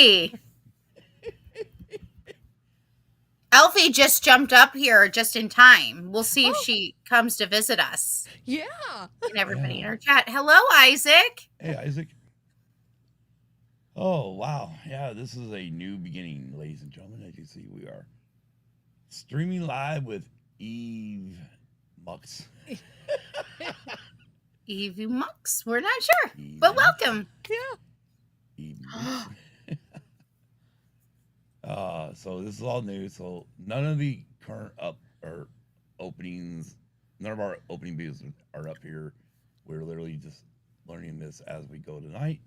Elfie! Elfie just jumped up here just in time. We'll see if she comes to visit us. Yeah. And everybody in our chat. Hello, Isaac. Hey, Isaac. Oh, wow. Yeah, this is a new beginning, ladies and gentlemen. As you see, we are streaming live with Eve Mux. Evie Mux. We're not sure, but welcome. Yeah. Eve Mux. So this is all new. So none of the current openings, none of our opening videos are up here. We're literally just learning this as we go tonight.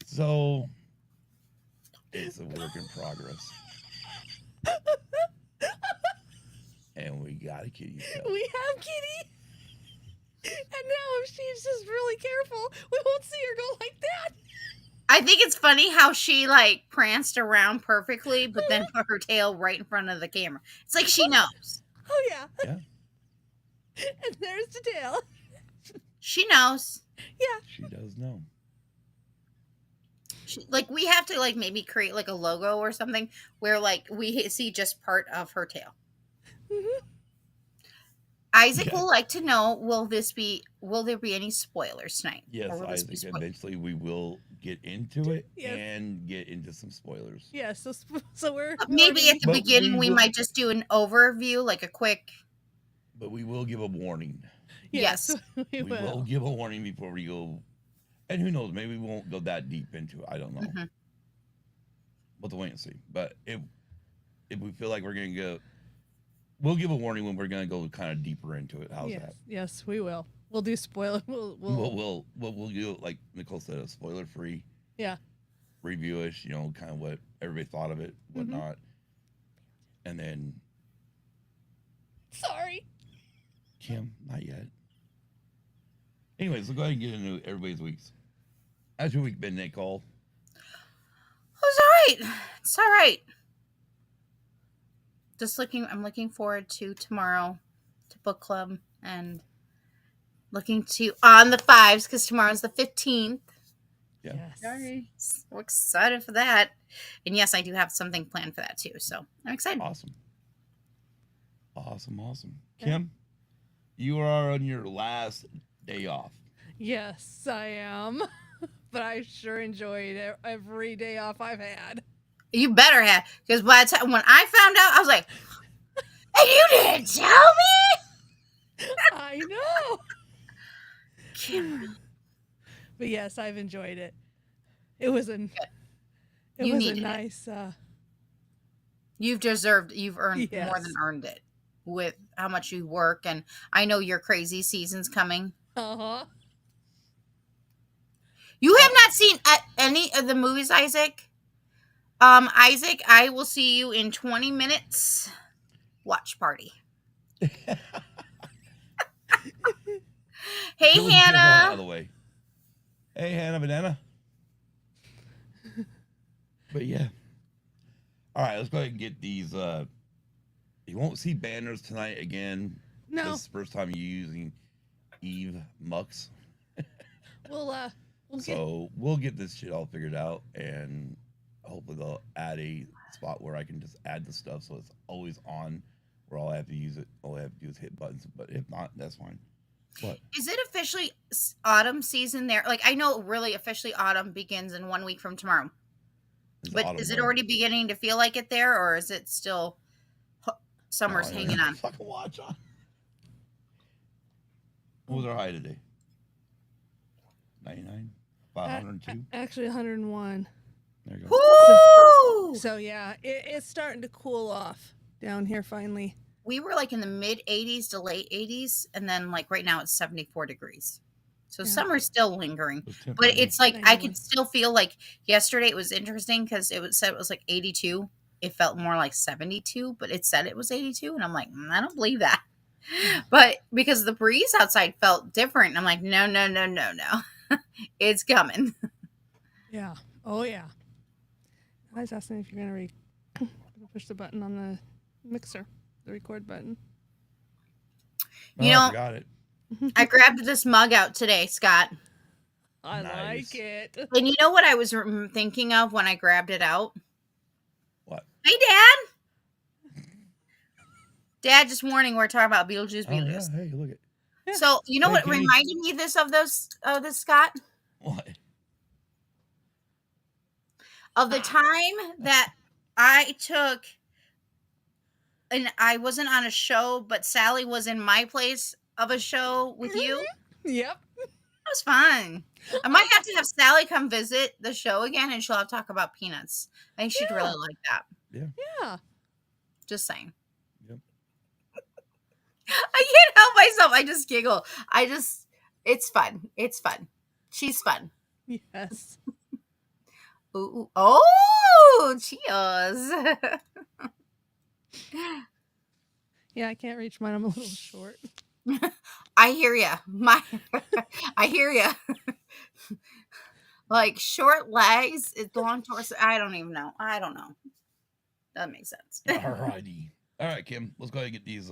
So it's a work in progress. And we got a kitty. So. We have Kitty. And now if she's just really careful, we won't see her go like that. I think it's funny how she like pranced around perfectly, but then put her tail right in front of the camera. It's like she knows. Oh, yeah. Yeah. And there's the tail. She knows. Yeah. She does know. Like we have to like maybe create like a logo or something where like we see just part of her tail. Mm-hmm. Isaac will like to know, will there be any spoilers tonight? Yes, Isaac, eventually we will get into it and get into some spoilers. Yeah, so we're... Maybe at the beginning we might just do an overview, like a quick... But we will give a warning. Yes. We will give a warning before we go... And who knows, maybe we won't go that deep into it. I don't know. Mm-hmm. We'll have to wait and see. But if we feel like we're going to go... We'll give a warning when we're going to go kind of deeper into it. How's that? Yes, we will. We'll do spoiler. We'll do it like Nicole said, a spoiler free. Yeah. Review-ish, kind of what everybody thought of it, whatnot. Mm-hmm. And then... Sorry. Kim, not yet. Anyways, we'll go ahead and get into everybody's weeks. How's your week been, Nicole? It's all right. It's all right. I'm looking forward to tomorrow to book club and looking to on the 5s because tomorrow's the 15th. Yeah. Yes. Sorry. We're excited for that. And yes, I do have something planned for that too. So I'm excited. Awesome. Kim, you are on your last day off. Yes, I am. But I sure enjoyed every day off I've had. You better have, because by the time when I found out, I was like, "And you didn't tell me." I know. But yes, I've enjoyed it. It was a nice. You've earned more than earned it with how much you work, and I know your crazy season's coming. You have not seen any of the movies, Isaac. Isaac, I will see you in 20 minutes. Watch party. Hey, Hannah. Out of the way. Hey, Hannah Banana. But yeah. All right, let's go ahead and get these. You won't see banners tonight again. No. This is the first time you're using Eve Mux. We'll get this shit all figured out, and hopefully they'll add a spot where I can just add the stuff so it's always on, where all I have to do is hit buttons. But if not, that's fine. What? Is it officially autumn season there? Like, I know really officially autumn begins in 1 week from tomorrow. But is it already beginning to feel like it there, or is it still summer's hanging on? Fucking watch on. What was our high today? 99? 502? Actually, 101. There you go. Woo! So yeah, it's starting to cool off down here finally. We were like in the mid 80s to late 80s, and then like right now it's 74 degrees. So summer's still lingering, but it's like I could still feel like yesterday. It was interesting because it said it was like 82. It felt more like 72, but it said it was 82, and I'm like, I don't believe that. But because the breeze outside felt different, and I'm like, no, it's coming. Yeah. Oh yeah. I was asking if you're gonna push the button on the mixer, the record button. You know, got it. I grabbed this mug out today, Scott. I Nice. like it. And you know what I was thinking of when I grabbed it out? What? Hey, Dad. Dad, just warning, we're talking about Beetlejuice Oh Beetlejuice. yeah. Hey, look at Yeah. So you know Hey, what Kenny. reminded me of this, Scott? what? Of the time that I took, and I wasn't on a show, but Sally was in my place of a show with you. Yep. It was fun. I might have to have Sally come visit the show again, and she'll have to talk about peanuts. I think she'd really like that. Yeah. Just saying. Yep. I can't help myself. I just giggle. It's fun. It's fun. She's fun. Yes. Ooh. Oh, cheers. Yeah, I can't reach mine. I'm a little short. I hear ya. I hear ya. Like short legs, long torso. I don't even know. I don't know. That makes sense. Alrighty. All right, Kim. Let's go ahead and get these.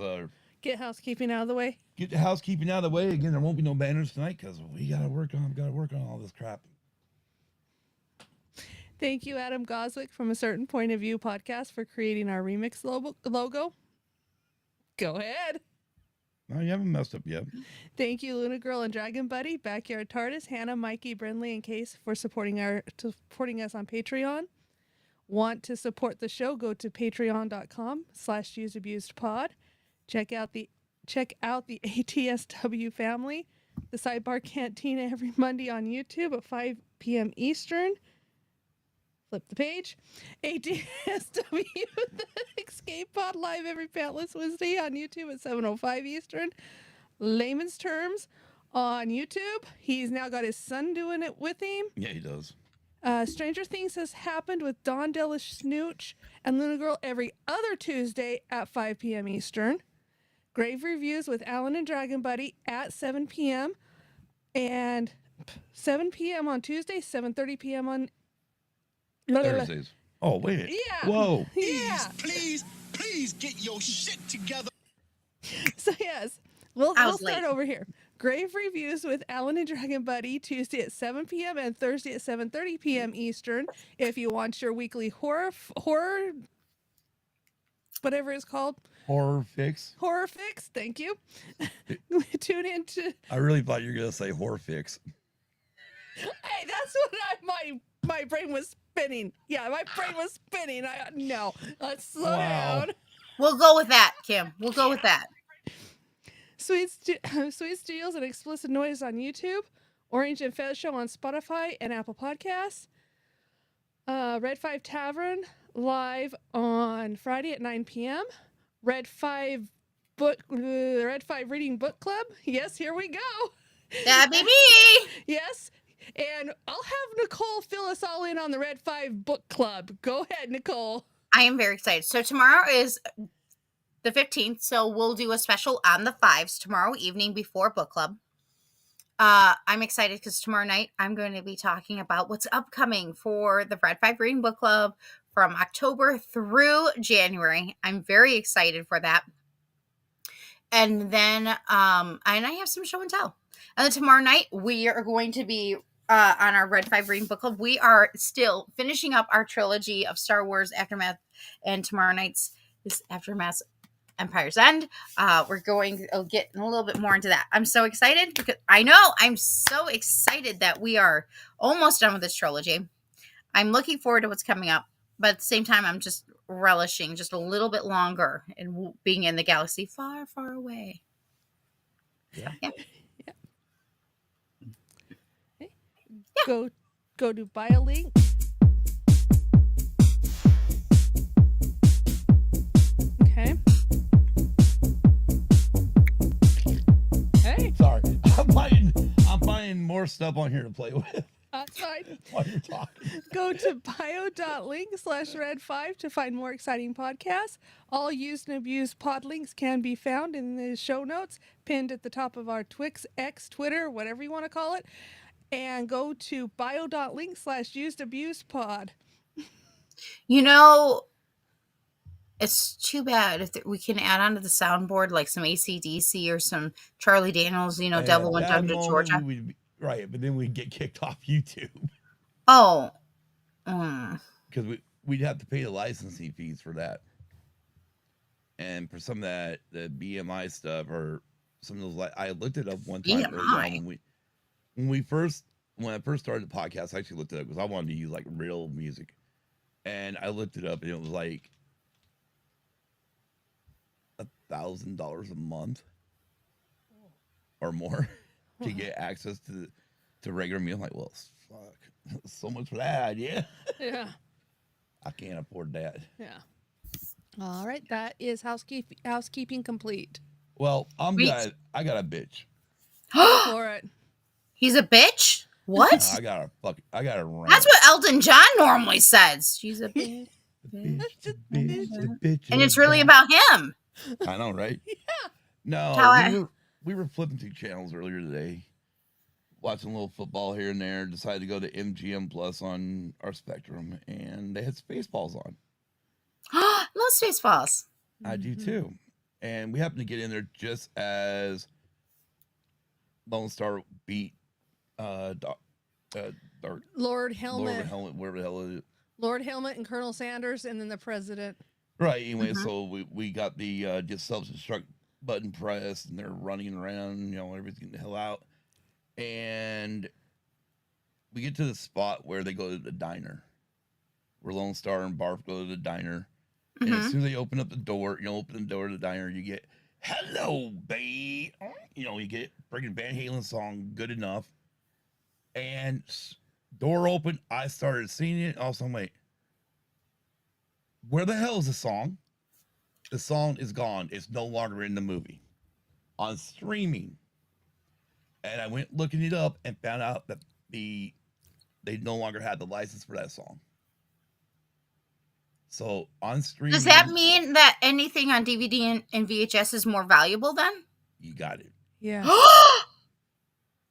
Get housekeeping out of the way. Get the housekeeping out of the way. Again, there won't be no banners tonight because we gotta work on all this crap. Thank you, Adam Goswick from A Certain Point of View podcast, for creating our remix logo. Go ahead. No, you haven't messed up yet. Thank you, Luna Girl and Dragon Buddy, Backyard TARDIS, Hannah, Mikey, Brindley, and Case for supporting us on Patreon. Want to support the show? Go to patreon.com/useabusedpod. Check out the ATSW family, the Sidebar Cantina every Monday on YouTube at 5 p.m. Eastern. Flip the page. ATSW the Escape Pod live every Pantless Wednesday on YouTube at 7:05 Eastern. Layman's Terms on YouTube. He's now got his son doing it with him. Yeah, he does. Stranger Things has happened with Dawn Delish Snooch and Luna Girl every other Tuesday at 5 p.m. Eastern. Grave Reviews with Alan and Dragon Buddy at 7 p.m. and 7 p.m. on Tuesday, 7:30 p.m. on Thursdays. Oh, wait. Yeah. Whoa. Yeah. Please get your shit together. So yes, we'll I was start late. over here. Grave Reviews with Alan and Dragon Buddy, Tuesday at 7 p.m. and Thursday at 7:30 p.m. Eastern. If you want your weekly horror, whatever it's called, Horror fix. horror fix. Thank you. Tune in to. I really thought you were gonna say horror fix. Hey, that's what my brain was spinning. Yeah, my brain was spinning. No, let's slow down. We'll go with that, Kim. We'll go with that. Sweet Studios and Explicit Noise on YouTube. Orange and Fez Show on Spotify and Apple Podcasts. Red 5 Tavern live on Friday at 9 p.m. Red 5 Reading Book Club. Yes, here we go. That'd be me. Yes. And I'll have Nicole fill us all in on the Red 5 Book Club. Go ahead, Nicole. I am very excited. So tomorrow is the 15th, so we'll do a special on the 5s tomorrow evening before book club. I'm excited because tomorrow night I'm going to be talking about what's upcoming for the Red 5 Reading Book Club from October through January. I'm very excited for that. And then and I have some show and tell. And then tomorrow night we are going to be on our Red 5 Reading Book Club. We are still finishing up our trilogy of Star Wars Aftermath, and tomorrow night's is Aftermath Empire's End. We're going to get a little bit more into that. I'm so excited because I'm so excited that we are almost done with this trilogy. I'm looking forward to what's coming up, but at the same time, I'm just relishing just a little bit longer and being in the galaxy far, far away. Yeah. Go to BioLink. Okay. Hey, Sorry. I'm buying more stuff on here to play with that's fine. while you're talking. Go to bio.link/red5 to find more exciting podcasts. All used and abused pod links can be found in the show notes, pinned at the top of our Twix, X, Twitter, whatever you want to call it. And go to bio.link/usedabusedpod. You know, it's too bad if we can add onto the soundboard like some AC/DC or some Charlie Daniels, Devil Went Down to Georgia. Right, but then we'd get kicked off YouTube Oh. because we'd have to pay the licensing fees for that. And for some of that, the BMI stuff or some of those, like I looked it up one time early on BMI. when I first started the podcast. I actually looked it up because I wanted to use like real music, and I looked it up, and it was like $1,000 a month or more to get access to regular music. I'm like, well, fuck, so much for that idea. Yeah. I can't afford that. Yeah. All right, that is housekeeping complete. Well, I got a bitch. Go for it. He's a bitch? What? I got a rant. That's what Elton John normally says. She's a bitch. The bitch. bitch And it's is really back. about him. I know, right? Yeah. No, we were flipping through channels earlier today, watching a little football here and there. Decided to go to MGM Plus on our Spectrum, and they had Spaceballs on. Love Spaceballs. I do too. And we happened to get in there just as Lone Star beat Lord Helmet, wherever the hell it is. Lord Helmet and Colonel Sanders, and then the president. Right. Anyway, so we got the just self-destruct button pressed, and they're running around, everything's getting the hell out. And we get to the spot where they go to the diner, where Lone Star and Barf go to the diner. And as soon as they open up the door, open the door to the diner, you get, hello, babe. You get freaking Van Halen song, Good Enough. And door open, I started singing it. Also, I'm like, where the hell is the song? The song is gone. It's no longer in the movie. On streaming. And I went looking it up and found out that they no longer had the license for that song. So on streaming. Does that mean that anything on DVD and VHS is more valuable then? You got it. Yeah.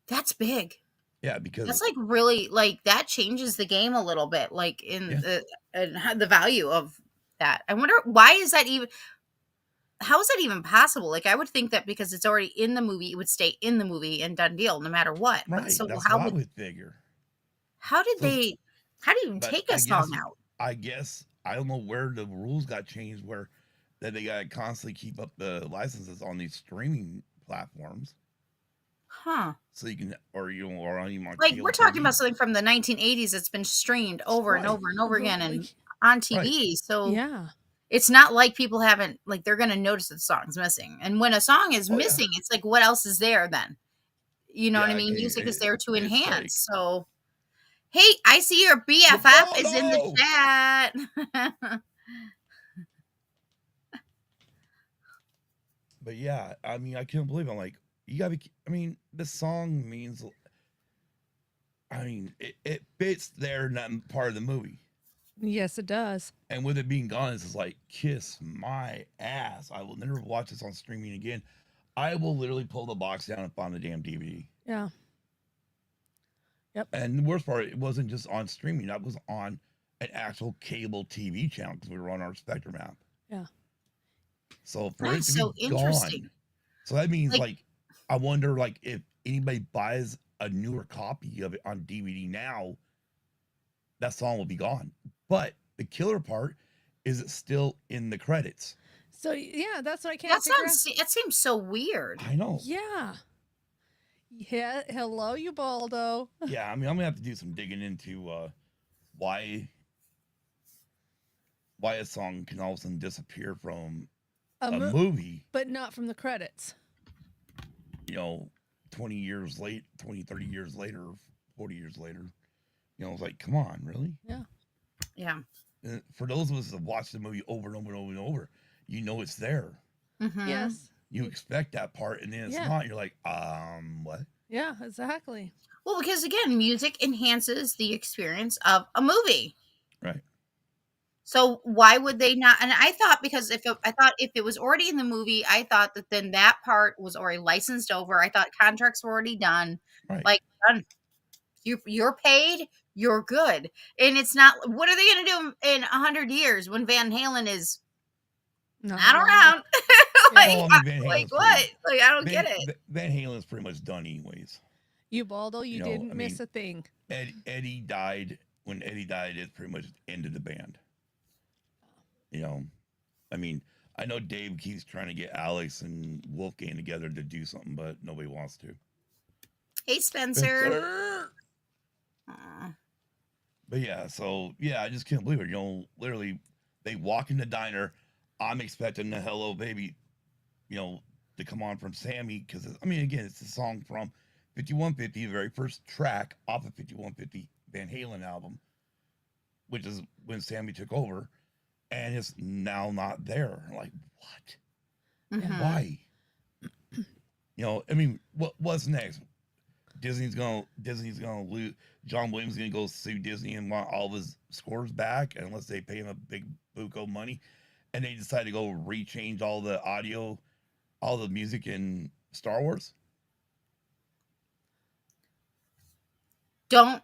That's big. Yeah, because that's like really like that changes the game a little bit, like in the value of that. I wonder why is that even? How is that even possible? Like I would think that because it's already in the movie, it would stay in the movie and done deal, no matter what. Right. But so that's how what I would figure. How did they? How do you take a song out? I guess I don't know where the rules got changed, where that they got to constantly keep up the licenses on these streaming platforms. Huh. So you can, or on even like we're talking about something from the 1980s that's been streamed over and over and over again and on TV. Right. So yeah, it's not like people haven't like they're gonna notice that the song's missing. And when a song is missing, it's like what else is there then? You know what I mean? Music is there to enhance. Like, so hey, I see your BFF is in the chat. But yeah, I mean, I couldn't believe it. I'm like, you gotta be, I mean, the song means, I mean, it fits there in that part of the movie. Yes, it does. And with it being gone, it's just like, kiss my ass. I will never watch this on streaming again. I will literally pull the box down and find the damn DVD. Yeah. Yep. And the worst part, it wasn't just on streaming. That was on an actual cable TV channel because we were on our Spectrum app. Yeah. So for it to be gone, so that means like I wonder like if anybody buys a newer copy of it on DVD now, that song will be gone. But the killer part is it's still in the credits. So yeah, that's what I can't figure out. That seems so weird. I know. Yeah. Yeah. Hello, Ubaldo. Yeah, I mean, I'm gonna have to do some digging into why a song can all of a sudden disappear from a movie, but not from the credits. 20 years late, 20, 30 years later, 40 years later. It's like, come on, really? Yeah. Yeah. And for those of us that watch the movie over and over and over and over, it's there. Mm-hmm. Yes. You expect that part, and then it's not. You're like, what? Yeah, exactly. Well, because again, music enhances the experience of a movie. Right. So why would they not? And I thought because if it was already in the movie, I thought that then that part was already licensed over. I thought contracts were already done. Right. Like done. You're paid. You're good. And it's not. What are they going to do in 100 years when Van Halen is not around? Like what? Like I don't get it. Van Halen's pretty much done anyways. Ubaldo, you didn't miss a thing. Eddie died. When Eddie died, it pretty much ended the band. I mean, I know Dave keeps trying to get Alex and Wolfgang together to do something, but nobody wants to. Hey, Spencer. But yeah, so yeah, I just can't believe it. Literally, they walk in the diner. I'm expecting the "Hello Baby," to come on from Sammy, because again, it's a song from 5150, the very first track off of 5150 Van Halen album, which is when Sammy took over, and it's now not there. Like, what? Mm-hmm. Why? What's next? Disney's gonna lose. John Williams is gonna go sue Disney and want all of his scores back unless they pay him a big buco money, and they decide to go rechange all the audio, all the music in Star Wars. Don't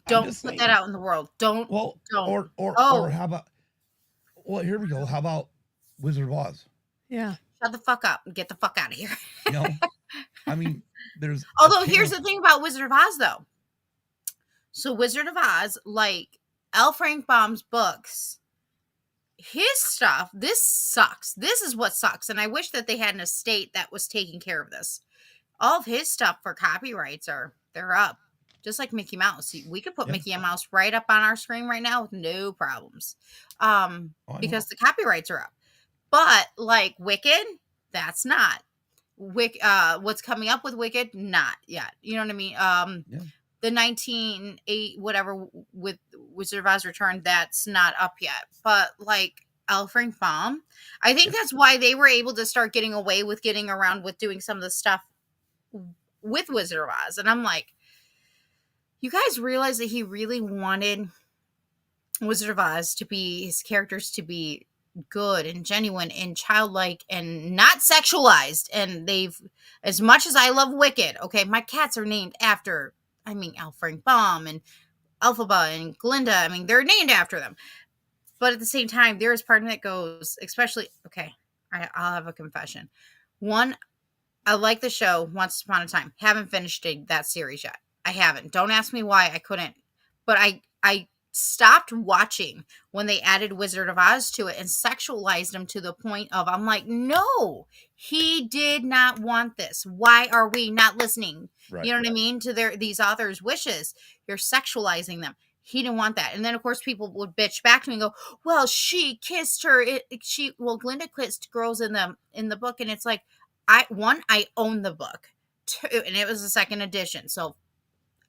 put that out in the world. Don't. Or how about? Well, here we go. How about Wizard of Oz? Yeah. Shut the fuck up and get the fuck out of here. There's. Although here's the thing about Wizard of Oz, though. So Wizard of Oz, like L. Frank Baum's books, his stuff, this sucks. This is what sucks. And I wish that they had an estate that was taking care of this. All of his stuff for copyrights they're up. Just like Mickey Mouse. We could put Mickey and Mouse right up on our screen right now with no problems. Because the copyrights are up. But like Wicked, that's not. What's coming up with Wicked? Not yet. You know what I mean? The 1908 whatever with Wizard of Oz Return, that's not up yet. But like L. Frank Baum, I think that's why they were able to start getting away with getting around with doing some of the stuff with Wizard of Oz. And I'm like, you guys realize that he really wanted Wizard of Oz to be, his characters to be good and genuine and childlike and not sexualized. And as much as I love Wicked, okay, my cats are named after, L. Frank Baum and Elphaba and Glinda. They're named after them. But at the same time, there is part of me that goes, especially, okay, I'll have a confession. One, I like the show Once Upon a Time. Haven't finished that series yet. I haven't. Don't ask me why I couldn't. But I stopped watching when they added Wizard of Oz to it and sexualized him to the point of, I'm like, no, he did not want this. Why are we not listening? Right, you know what I mean? To these authors' wishes. You're sexualizing them. He didn't want that. And then, of course, people would bitch back to me and go, well, she kissed her. Glinda kissed girls in the book. And it's like, I own the book. Two, and it was a second edition. So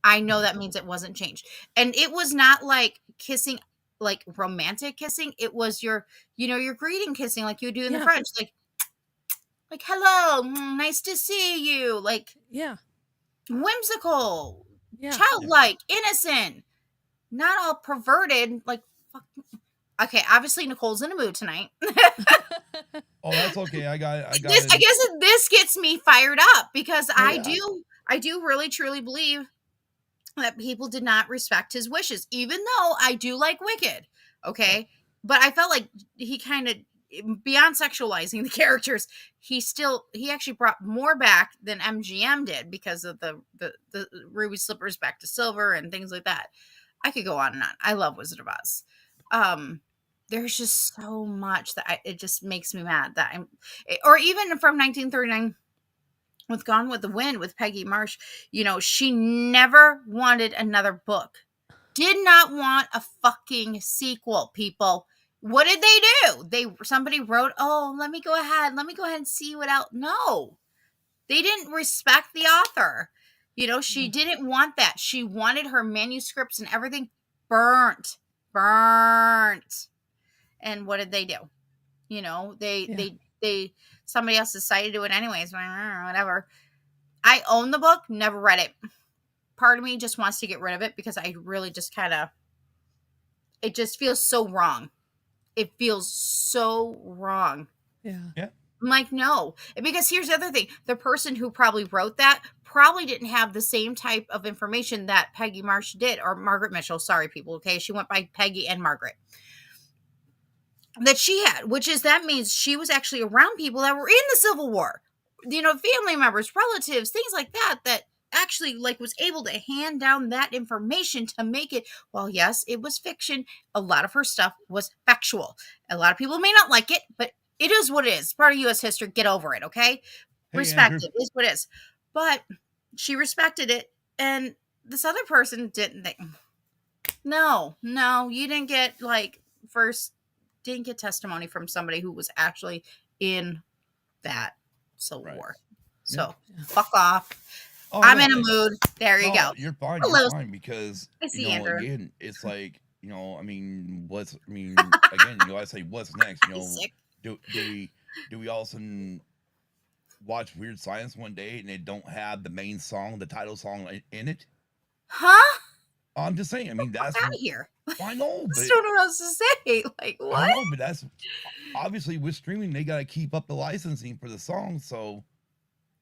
I know that means it wasn't changed. And it was not like kissing, like romantic kissing. It was your greeting kissing like you do in the French. Like, hello, nice to see you. Like, whimsical, childlike, innocent, not all perverted. Like, fuck. Okay, obviously Nicole's in a mood tonight. Oh, that's okay. I got this. I guess this gets me fired up because I do really truly believe that people did not respect his wishes, even though I do like Wicked. Okay. But I felt like he kind of, beyond sexualizing the characters, he actually brought more back than MGM did because of the Ruby Slippers Back to Silver and things like that. I could go on and on. I love Wizard of Oz. There's just so much that it just makes me mad or even from 1939 with Gone with the Wind with Peggy Marsh, she never wanted another book. Did not want a fucking sequel, people. What did they do? Somebody wrote, oh, let me go ahead and see what else. No, they didn't respect the author. She didn't want that. She wanted her manuscripts and everything burnt. And what did they do? They somebody else decided to do it anyways. Whatever. I own the book, never read it. Part of me just wants to get rid of it because I really just it just feels so wrong. It feels so wrong. Yeah. I'm like, no. Because here's the other thing. The person who probably wrote that probably didn't have the same type of information that Peggy Marsh did, or Margaret Mitchell. Sorry, people. Okay. She went by Peggy and Margaret. That she had, that means she was actually around people that were in the Civil War, family members, relatives, things like that actually like was able to hand down that information to make it, well, yes, it was fiction. A lot of her stuff was factual. A lot of people may not like it, but it is what it is. Part of US history. Get over it, okay? Hey, Respect Andrew. it. Is what it is. But she respected it, and this other person didn't think. No, you didn't get didn't get testimony from somebody who was actually in that Civil Right. War. So fuck off. Oh, I'm yeah. in a mood. There you go. You're fine. Hello. You're fine because I see Andrew. again, it's like again, I say what's next? Sick. Do we all of a sudden watch Weird Science one day and it don't have the main song, the title song in it? Huh? I'm just saying. I mean, that's out of here. I know, I but don't know what else to say. Like what? I know, but that's obviously with streaming, they got to keep up the licensing for the songs. So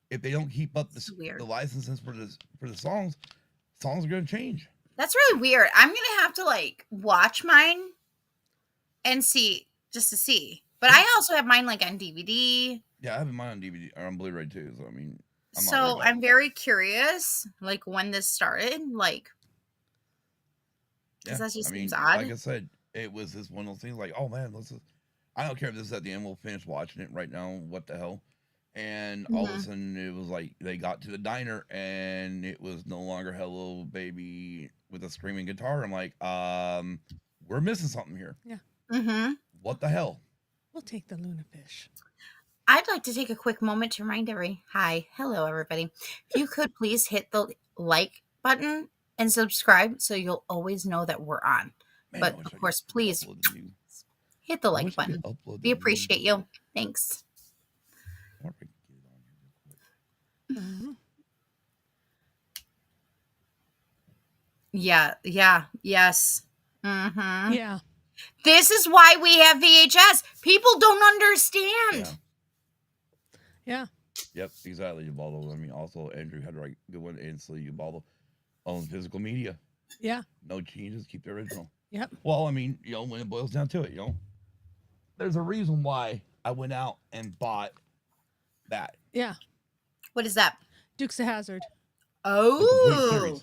if they don't keep up the licenses for the songs are going to change. That's really weird. I'm gonna have to watch mine and see just to see. But I also have mine on DVD. Yeah, I have mine on DVD or on Blu-ray too. So I mean, I'm very curious, when this started, because that just seems odd. Like I said, it was just one of those things. Like, oh man, I don't care if this is at the end. We'll finish watching it right now. What the hell? And all of a sudden, it was like they got to the diner, and it was no longer "Hello, Baby" with a screaming guitar. I'm like, we're missing something here. Yeah. Mm-hmm. What the hell? We'll take the Luna fish. I'd like to take a quick moment to remind hello everybody. If you could please hit the like button and subscribe so you'll always know that we're on. Man, but of course, please hit the like button. We appreciate you. Thanks. Yeah. Yes. Mm-hmm. Yeah. This is why we have VHS. People don't understand. Yeah. Yep, exactly, Ubaldo. I mean, also, Andrew had to write good one, and so Ubaldo owns physical media. Yeah. No changes, keep the original. Yep. Well, I mean, when it boils down to it, there's a reason why I went out and bought that. Yeah. What is that? Dukes of Hazzard. Oh.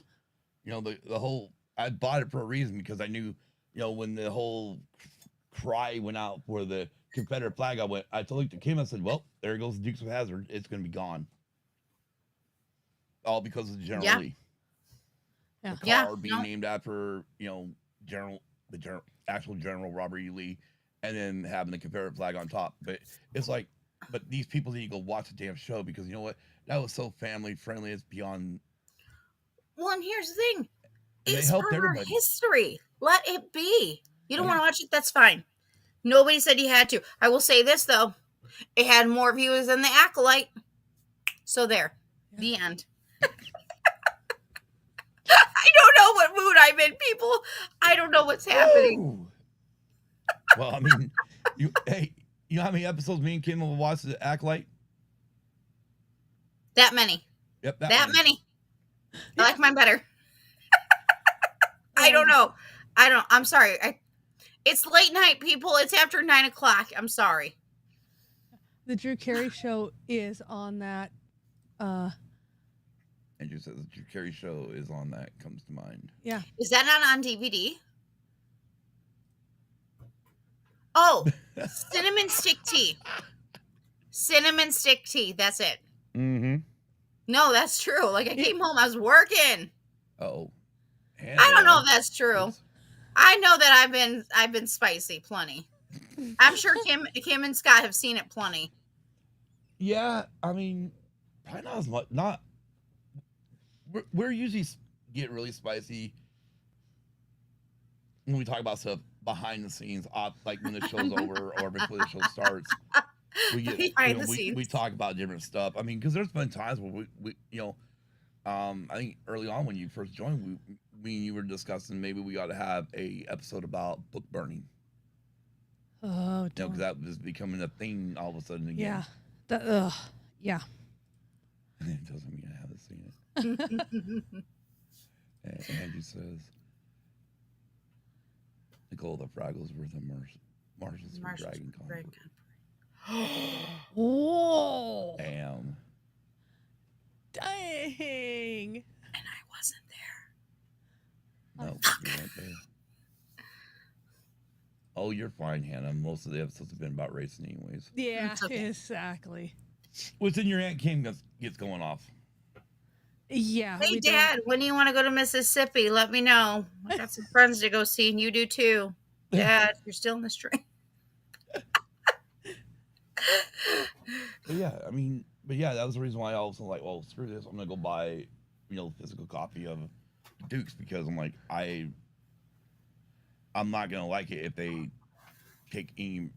The whole, I bought it for a reason because I knew, when the whole cry went out for the Confederate flag, I told Kim, I said, well, there goes the Dukes of Hazzard. It's going to be gone. All because of General Lee. Yeah. The car being named after, the actual General Robert E. Lee, and then having the Confederate flag on top. But it's like, but these people need to go watch the damn show because you know what? That was so family friendly. It's beyond. Well, and here's the thing. It's for our history. Let it be. You don't want to watch it? That's fine. Nobody said you had to. I will say this, though. It had more viewers than The Acolyte. So there. Yeah. The end. I don't know what mood I'm in, people. I don't know what's happening. Ooh. Well, I mean, you know how many episodes me and Kim will watch The Acolyte? That many. Yep, that many. I like mine better. I don't know. I'm sorry. It's late night, people. It's after 9:00. I'm sorry. The Drew Carey Show is on that. Andrew says the Drew Carey Show is on that. Comes to mind. Yeah. Is that not on DVD? Oh, cinnamon stick tea. Cinnamon stick tea. That's it. Mm-hmm. No, that's true. I came home, I was working. Oh. I don't know if that's true. I know that I've been spicy plenty. I'm sure Kim and Scott have seen it plenty. Yeah, I mean, probably not as much. We're usually get really spicy when we talk about stuff behind the scenes, like when the show's over or before the show starts. We get behind the scenes. We talk about different stuff. I mean, because there's been times where we I think early on when you first joined, we and you were discussing maybe we ought to have a episode about book burning. Oh, because that was becoming a thing all of a sudden again. Yeah. Yeah. It doesn't mean I haven't seen it. And Angie says, Nicole, the Fraggles were the Marshalls for Dragon Con. Whoa. Damn. Dang. And I wasn't there. No, you weren't there. Oh, you're fine, Hannah. Most of the episodes have been about racing, anyways. Yeah, Okay. exactly. What's in your Aunt Kim gets going off? Yeah. Hey, Dad, when do you want to go to Mississippi? Let me know. I got some friends to go see, and you do too. Dad, you're still in the stream. But yeah, I mean, that was the reason why I was like, well, screw this. I'm gonna go buy, a physical copy of Dukes, because I'm like, I'm not gonna like it if they take any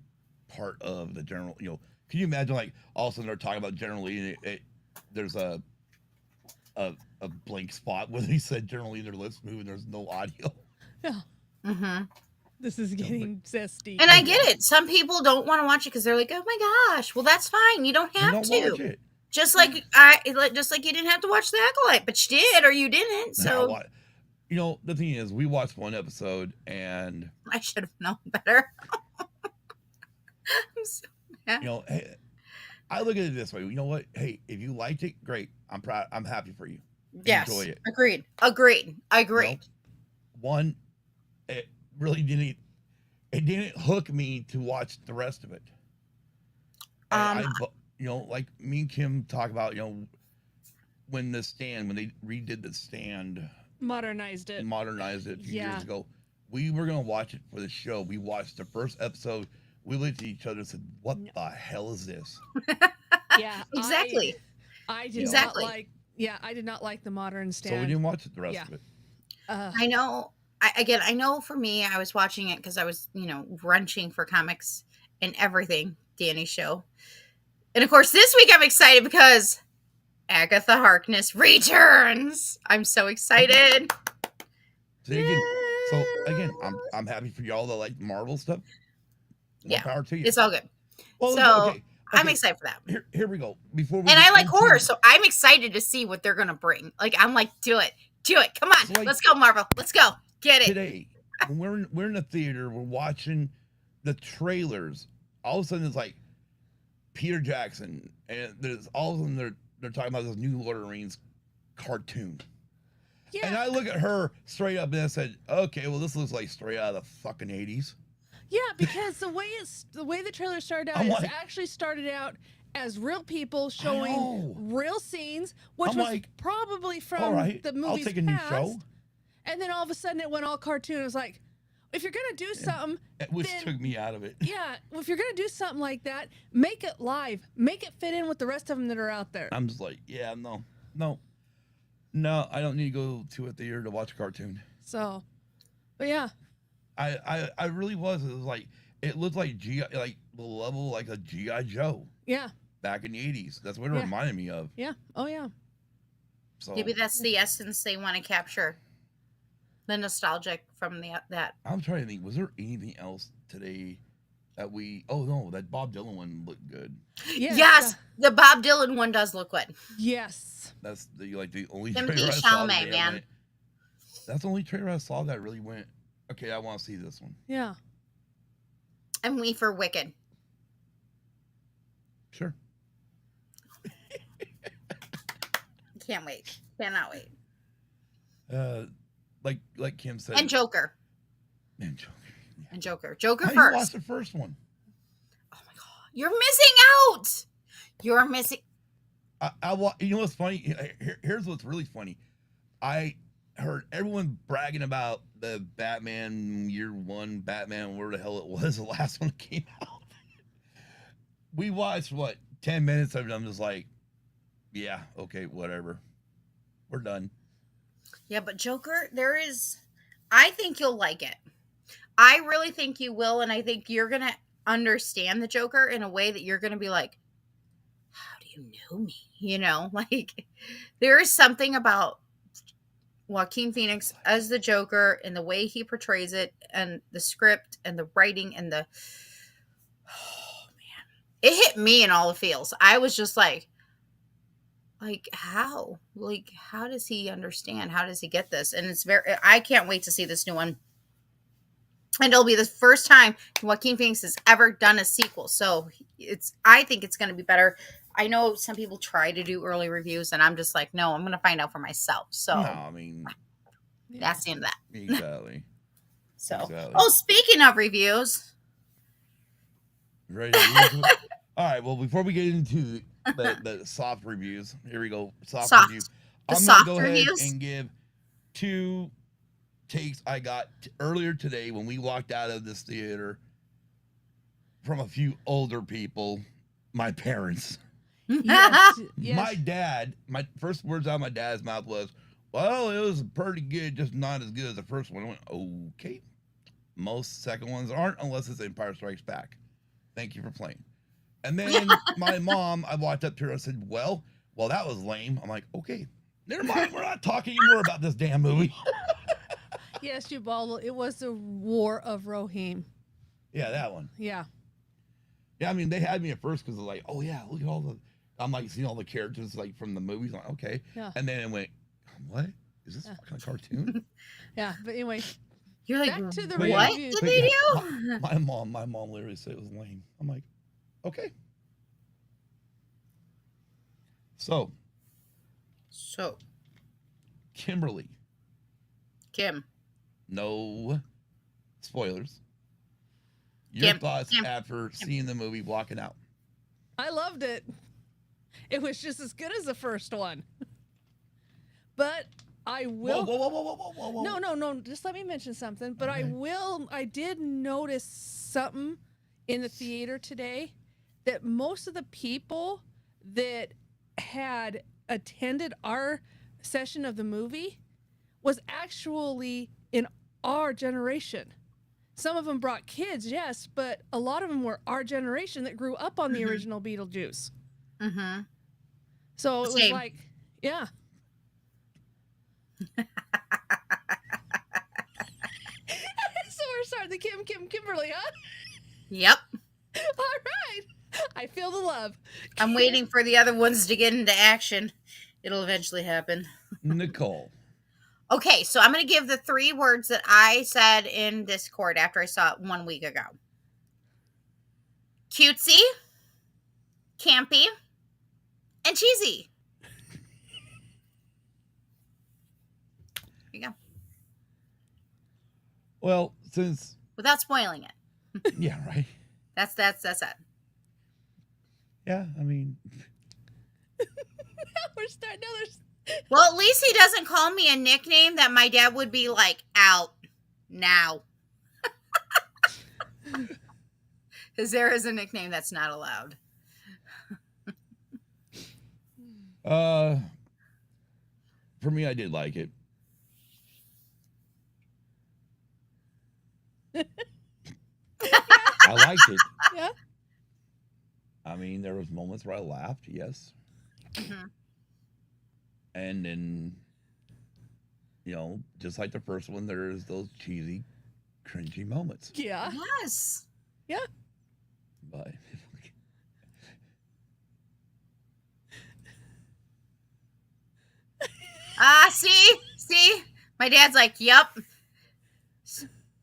part of the general. Can you imagine, like, all of a sudden they're talking about General Lee, and there's a blank spot where they said General Lee, their lips move, and there's no audio. Yeah. Mm-hmm. This is getting zesty. And I get it. Some people don't want to watch it because they're like, "Oh my gosh!" Well, that's fine. You don't have to. Watch it. Just like you didn't have to watch The Acolyte, but you did or you didn't. So the thing is, we watched one episode, and I should have known better. I'm so mad. Hey, I look at it this way. You know what? Hey, if you liked it, great. I'm proud. I'm happy for you. Yes. Enjoy it. Agreed. One, it really didn't. It didn't hook me to watch the rest of it. Like me and Kim talk about, when they redid The Stand, modernized it a few years ago. We were gonna watch it for the show. We watched the first episode. We looked at each other and said, "What the hell is this?" Yeah, exactly. I did not like. Yeah, I did not like the modern Stand. So we didn't watch the rest of it. I know. I know for me, I was watching it because I was, wrenching for comics and everything, Danny's show. And of course, this week I'm excited because Agatha Harkness returns. I'm so excited. So again, I'm happy for y'all that like Marvel stuff. More power to you. It's all good. Well, so okay. I'm excited for that. Here we go. And I like horror, so I'm excited to see what they're gonna bring. Like, I'm like, do it. Come on, so let's go, Marvel. Let's go. Get it. Today, when we're in the theater, we're watching the trailers. All of a sudden, it's like Peter Jackson, and there's all of a sudden they're talking about this new Lord of the Rings cartoon. Yeah. And I look at her straight up and I said, "Okay, well, this looks like straight out of the fucking '80s." Yeah, because the way the trailer started out actually started out as real people showing real scenes, which was probably from the movies. I'll take a new show. And then all of a sudden it went all cartoon. It was like, if you're gonna do something, which took me out of it. Yeah, if you're gonna do something like that, make it live, make it fit in with the rest of them that are out there. I'm just like, no, I don't need to go to a theater to watch a cartoon. So, but yeah, I really was. It was like, it looked like the level like a G.I. Joe. Yeah. Back in the '80s, that's what it reminded me of. Yeah. Oh yeah. So maybe that's the essence they want to capture. The nostalgic from that. I'm trying to think. Was there anything else today that we? Oh no, that Bob Dylan one looked good. Yes, the Bob Dylan one does look good. Yes. That's the only Timothy trailer I saw Chalamet, man. That's the only trailer I saw that really went. Okay, I want to see this one. Yeah. And we for Wicked. Sure. Can't wait. Cannot wait. Like Kim said. And Joker. And Joker. Yeah. And Joker. Joker How first. You watched the first one. Oh my god. You're missing out. You're missing. You know what's funny? Here's what's really funny. I heard everyone bragging about the Batman Year One, Batman, where the hell it was, the last one that came out. We watched 10 minutes of it. I'm just like, yeah, okay, whatever. We're done. Yeah, but Joker, I think you'll like it. I really think you will, and I think you're going to understand the Joker in a way that you're going to be like, how do you know me? Like, there is something about Joaquin Phoenix as the Joker and the way he portrays it and the script and the writing and it hit me in all the feels. I was just like how? Like, how does he understand? How does he get this? And I can't wait to see this new one. And it'll be the first time Joaquin Phoenix has ever done a sequel. So I think it's going to be better. I know some people try to do early reviews, and I'm just like, no, I'm going to find out for myself. So No, I mean, that's the end of that. exactly. So, Exactly. oh, speaking of reviews, Ready to read to it? All right. Well, before we get into the soft reviews, here we go. Soft review. The I'm gonna soft go ahead reviews? and give 2 takes I got earlier today when we walked out of this theater from a few older people, my parents. Yes, My dad, my first words out of my dad's mouth was, well, it was pretty good, just not as good as the first one. I went, okay. Most second ones aren't unless it's Empire Strikes Back. Thank you for playing. And then my mom, I walked up to her and said, well, that was lame. I'm like, okay, never mind. We're not talking anymore about this damn movie. Yes, Ubaldo. It was the War of Rohirrim. Yeah, that one. Yeah. Yeah, I mean, they had me at first because they're like, oh, yeah, look at all the, I'm like seeing all the characters like from the movies. I'm like, okay. Yeah. And then it went, what? Is this fucking a cartoon? Yeah, but anyway. You're like, back to the what review. did they do? My mom literally said it was lame. I'm like, okay. So, Kimberly, Kim. no spoilers. Your Kim, thoughts Kim, after seeing the movie, walking out? I loved it. It was just as good as the first one. But I will. Whoa. No. Just let me mention something. But Okay. I did notice something in the theater today that most of the people that had attended our session of the movie was actually in our generation. Some of them brought kids, yes, but a lot of them were our generation that grew up on the original Beetlejuice. Mm-hmm. So it was Same. like, yeah. So we're starting the Kimberly, huh? Yep. All right. I feel the love. I'm waiting for the other ones to get into action. It'll eventually happen. Nicole. Okay, so I'm going to give the 3 words that I said in Discord after I saw it 1 week ago. Cutesy, campy, and cheesy. There you go. Well, since Without spoiling it. yeah, right. That's it. Yeah, I mean, We're starting. Now there's. Well, at least he doesn't call me a nickname that my dad would be like, out now. Because there is a nickname that's not allowed. for me, I did like it. I liked it. Yeah. I mean, there was moments where I laughed, yes. Mm-hmm. And then, just like the first one, there's those cheesy, cringy moments. Yeah. Yes. Yeah. But see? My dad's like, yep.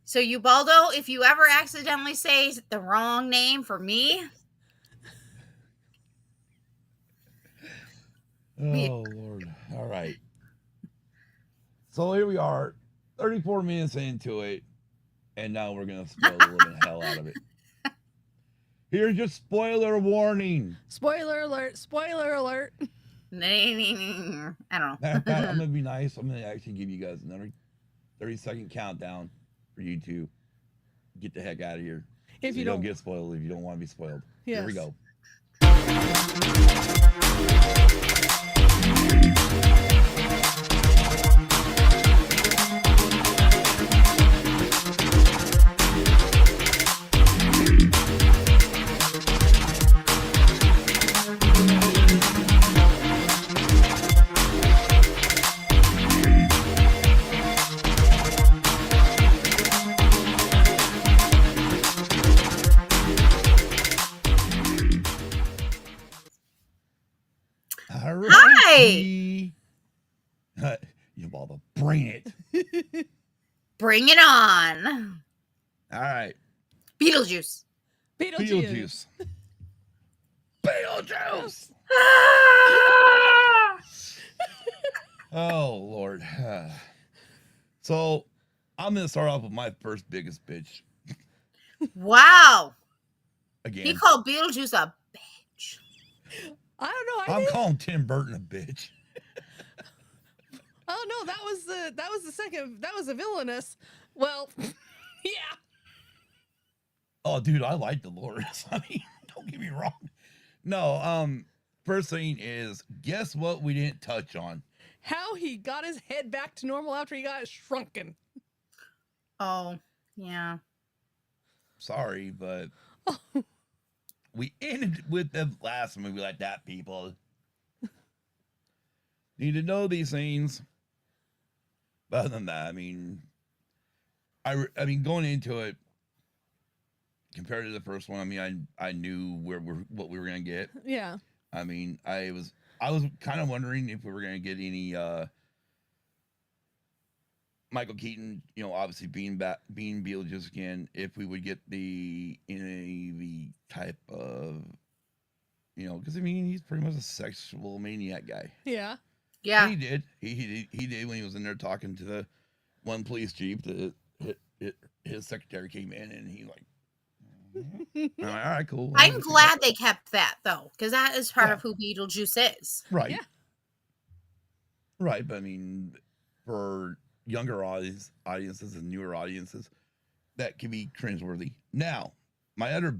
So, Ubaldo, if you ever accidentally say the wrong name for me. oh, Lord. All right. So here we are, 34 minutes into it, and now we're going to spoil the living hell out of it. Here's your spoiler warning. Spoiler alert. Spoiler alert. I don't know. Matter of fact, I'm going to be nice. I'm going to actually give you guys another 30-second countdown for you to get the heck out of here. If so you don't get spoiled, if you don't want to be spoiled. Yes. Here we go. All right. Hi. Ubaldo, bring it. Bring it on. All right. Beetlejuice. Beetlejuice. Beetlejuice. Beetlejuice. Oh Lord. So I'm gonna start off with my first biggest bitch. Wow. Again. He called Beetlejuice a bitch. I don't know. I'm calling Tim Burton a bitch. Oh no, that was the second. That was a villainous. Well, yeah. Oh, dude, I like Dolores. I mean, don't get me wrong. No, first thing is, guess what we didn't touch on? How he got his head back to normal after he got shrunken. Oh, yeah. Sorry, but we ended with the last movie like that, people. Need to know these things. But other than that, I mean, I mean, going into it, compared to the first one, I mean, I knew what we were gonna get. Yeah. I mean, I was kind of wondering if we were gonna get any Michael Keaton, you know, obviously being Beetlejuice again, if we would get the type of, you know, because I mean he's pretty much a sexual maniac guy. Yeah. Yeah. And he did. He did when he was in there talking to the one police chief. His secretary came in and he like, all right, cool. I'm glad they kept that though, because that is part of who Beetlejuice is. Right. Yeah. Right, but I mean, for younger audiences and newer audiences, that can be cringeworthy. Now, my other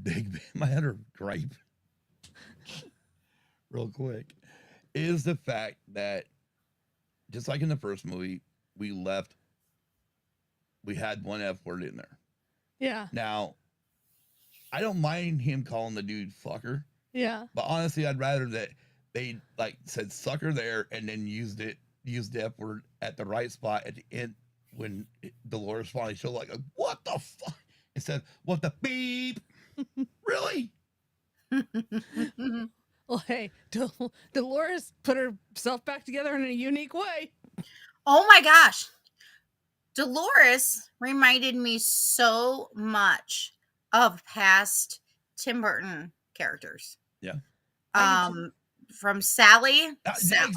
gripe, real quick, is the fact that just like in the first movie, we had one F word in there. Yeah. Now, I don't mind him calling the dude fucker. Yeah. But honestly, I'd rather that they like said sucker there and then used the F word at the right spot at the end when Dolores finally showed like, what the fuck? Instead, what the beep? Really? Well, hey, Dolores put herself back together in a unique way. Oh my gosh. Dolores reminded me so much of past Tim Burton characters. Yeah. From Sally.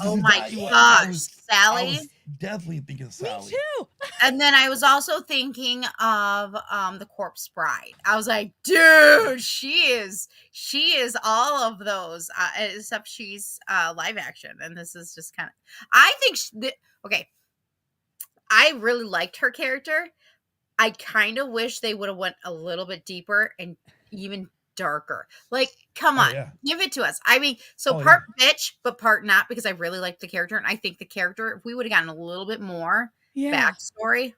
Oh my gosh, I Sally. was definitely thinking of Sally. Me too. And then I was also thinking of the Corpse Bride. I was like, dude, she is all of those, except she's live action, and this is just kind of. I think okay. I really liked her character. I kind of wish they would have went a little bit deeper and even darker. Like, come on, give it to us. I mean, part bitch, but part not, because I really liked the character, and I think the character, if we would have gotten a little bit more backstory,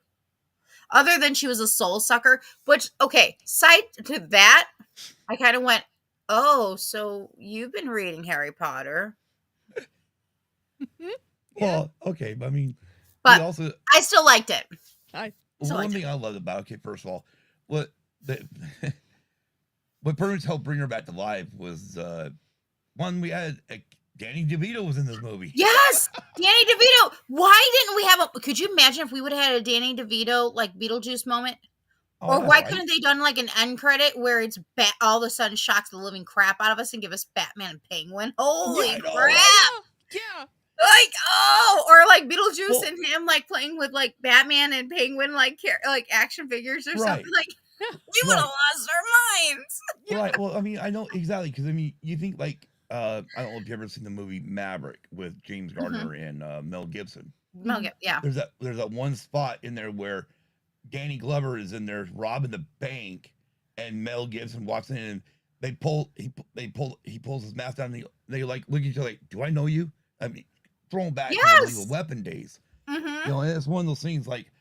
other than she was a soul sucker. Which, okay, side to that, I kind of went, oh, so you've been reading Harry Potter. Well, okay, but I mean, but I still liked it. One thing I loved about first of all, what pretty much helped bring her back to life was one, we had Danny DeVito was in this movie. Yes, Danny DeVito. Why didn't we have could you imagine if we would have had a Danny DeVito like Beetlejuice moment? Or why couldn't they done like an end credit where it's all of a sudden shocks the living crap out of us and give us Batman and Penguin? Holy crap! Right? Yeah. Like, oh, or like Beetlejuice and him like playing with like Batman and Penguin like action figures or something. Like, we would have lost our minds. Right. Well, I mean, I know exactly, because I mean, you think like I don't know if you've ever seen the movie Maverick with James Gardner and Mel Gibson. Yeah. There's that one spot in there where Danny Glover is in there robbing the bank, and Mel Gibson walks in and he pulls his mask down, and they like look at each other like, do I know you? I mean, thrown back to the Lethal Weapon days. You know, and it's one of those things like,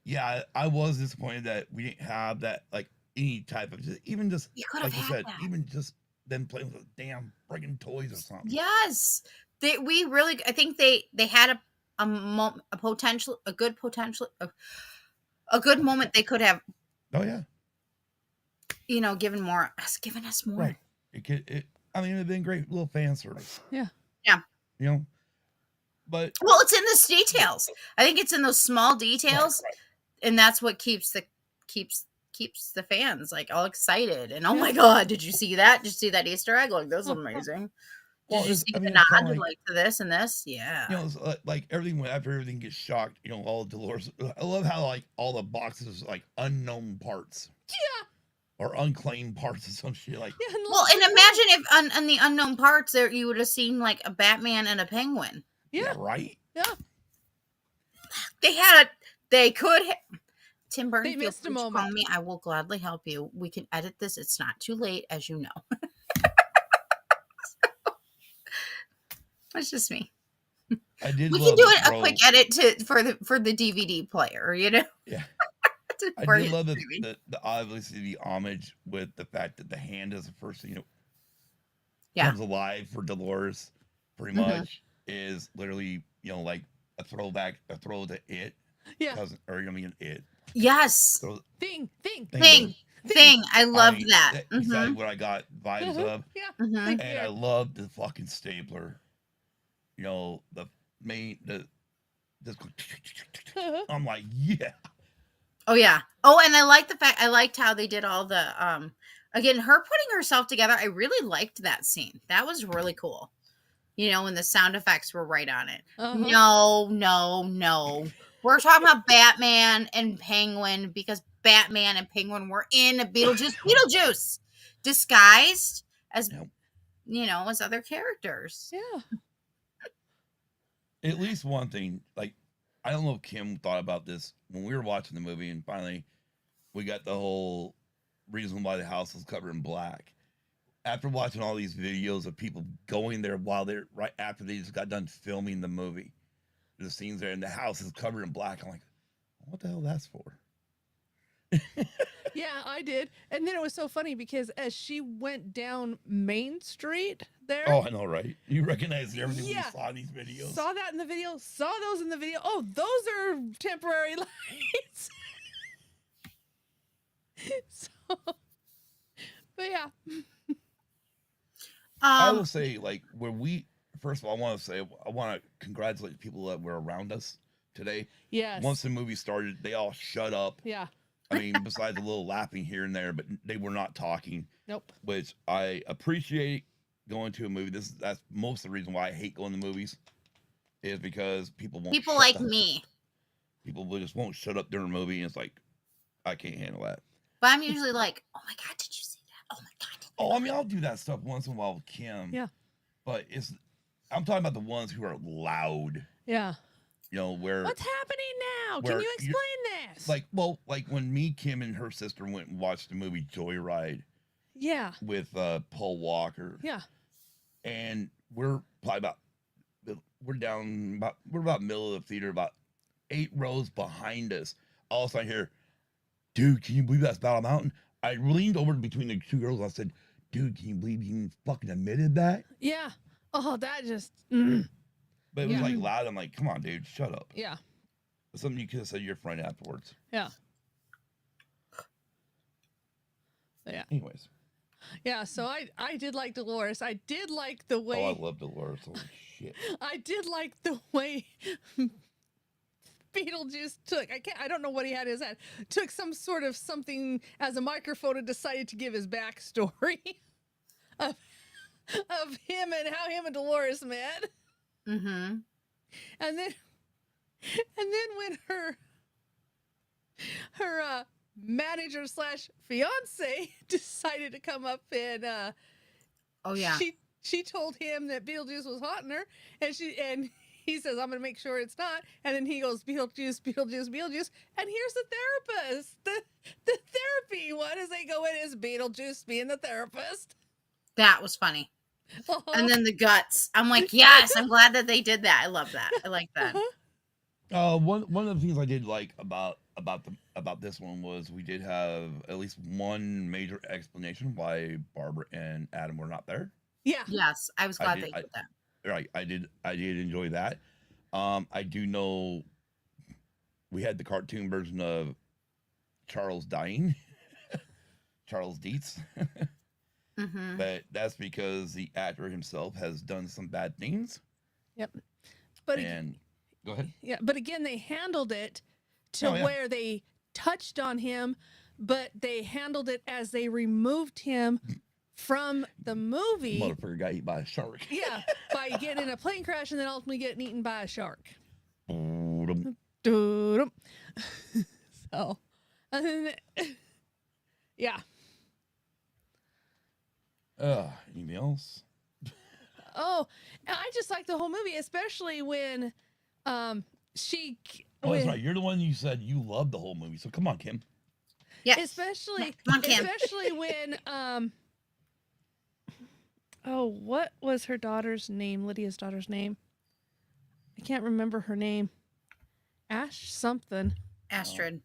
yeah, I was disappointed that we didn't have that, like any type of even just like you said, even just them playing with damn friggin' toys or something. Yes, I think they had a good moment they could have. Oh yeah. You know, given us more. Right. I mean, it'd been great little fan service. Yeah. Yeah. You know, but it's in those details. I think it's in those small details, and that's what keeps the fans like all excited. And oh my god, did you see that? Did you see that Easter egg? Like, that's amazing. Did you It's, see I the mean, it's kind nod of like, like to this and this? Yeah. it's like everything after everything gets shocked. All Dolores. I love how like all the boxes like unknown parts Yeah. or unclaimed parts or some shit like. Yeah. And Well, look, and imagine if on the unknown parts there you would have seen like a Batman and a penguin. Yeah. Right. Yeah. They could. Tim Burton, They feel missed a free to moment. call me. I will gladly help you. We can edit this. It's not too late, as you know. It's just me. I did We can love do the a throw. quick edit for the DVD player. Yeah. To I bring did it love streaming. the obviously the homage with the fact that the hand is the first thing Yeah. comes alive for Dolores. Pretty much is literally like a throw to it. Yeah. Cousin, or I mean it. Yes. Throw, Thing. Thing. I loved mean, that. that's exactly what I got vibes of, Yeah. Mhm. Like, and I love the fucking stapler. The main this. I'm like, yeah. Oh yeah. Oh, and I liked how they did all the again, her putting herself together. I really liked that scene. That was really cool. And the sound effects were right on it. No. We're talking about Batman and Penguin because Batman and Penguin were in a Beetlejuice disguised as as other characters. Yeah. At least one thing, like, I don't know if Kim thought about this when we were watching the movie, and finally we got the whole reason why the house was covered in black. After watching all these videos of people going there while they're right after they just got done filming the movie, the scenes there, and the house is covered in black. I'm like, what the hell that's for? Yeah, I did. And then it was so funny because as she went down Main Street there. Oh, I know, right? You recognize everything we Yeah. saw in these videos. Saw that in the video. Saw those in the video. Oh, those are temporary lights. So, but yeah. I will say, like, first of all, I want to congratulate people that were around us today. Yes. Once the movie started, they all shut up. Yeah. I mean, besides a little laughing here and there, but they were not talking. Nope. Which I appreciate going to a movie. That's most of the reason why I hate going to movies, is because people like me. People just won't shut up during a movie, and it's like, I can't handle that. But I'm usually like, oh my God, did you see that? Oh my God. Oh, I mean, I'll do that stuff once in a while with Kim. Yeah. But I'm talking about the ones who are loud. Yeah. Where what's happening now? Can you explain this? Like when me, Kim, and her sister went and watched the movie Joyride. Yeah. With Paul Walker. Yeah. And we're probably we're about middle of the theater, about 8 rows behind us. All of a sudden I hear, dude, can you believe that's Battle Mountain? I leaned over between the two girls. I said, dude, can you believe he fucking admitted that? Yeah. Oh, that just. But it was like loud. I'm like, come on, dude, shut up. Yeah. It's something you could have said to your friend afterwards. Yeah. Yeah. Anyways. Yeah, so I did like Dolores. I did like the way. Oh, I love Dolores. Holy shit. I did like the way Beetlejuice I don't know what he had in his head. Took some sort of something as a microphone and decided to give his backstory of him and how him and Dolores met. Mm-hmm. And then when her manager / fiance decided to come up and oh yeah, she told him that Beetlejuice was haunting her, and he says, I'm gonna make sure it's not, and then he goes, Beetlejuice, and here's the therapist, the therapy one as they go in is Beetlejuice being the therapist. That was funny. And then the guts. I'm like, yes, I'm glad that they did that. I love that. I like that. One of the things I did like about this one was we did have at least one major explanation why Barbara and Adam were not there. Yeah. Yes, I was glad they did that. Right, I did enjoy that. I do know we had the cartoon version of Charles dying, Charles Dietz. Mm-hmm. But that's because the actor himself has done some bad things. Yep. Go ahead. Yeah, but again, they handled it to where they touched on him, but they handled it as they removed him from the movie. Motherfucker got eaten by a shark. Yeah, by getting in a plane crash and then ultimately getting eaten by a shark. Boom. So, and then, yeah. Anything else? Oh, I just like the whole movie, especially when she. Oh, that's right. You're the one you said you loved the whole movie. So come on, Kim. Yeah. Especially, Come on, Kim. especially when oh, what was her daughter's name? Lydia's daughter's name. I can't remember her name. Ash something. Astrid.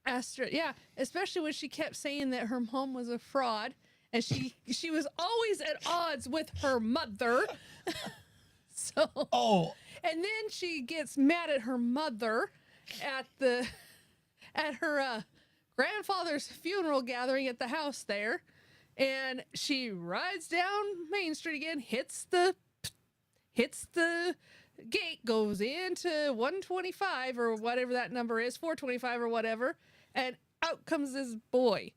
Astrid, yeah. Especially when she kept saying that her mom was a fraud, and she was always at odds with her mother. So. Oh. And then she gets mad at her mother at her grandfather's funeral gathering at the house there, and she rides down Main Street again, hits the gate, goes into 125 or whatever that number is, 425 or whatever, and out comes this boy.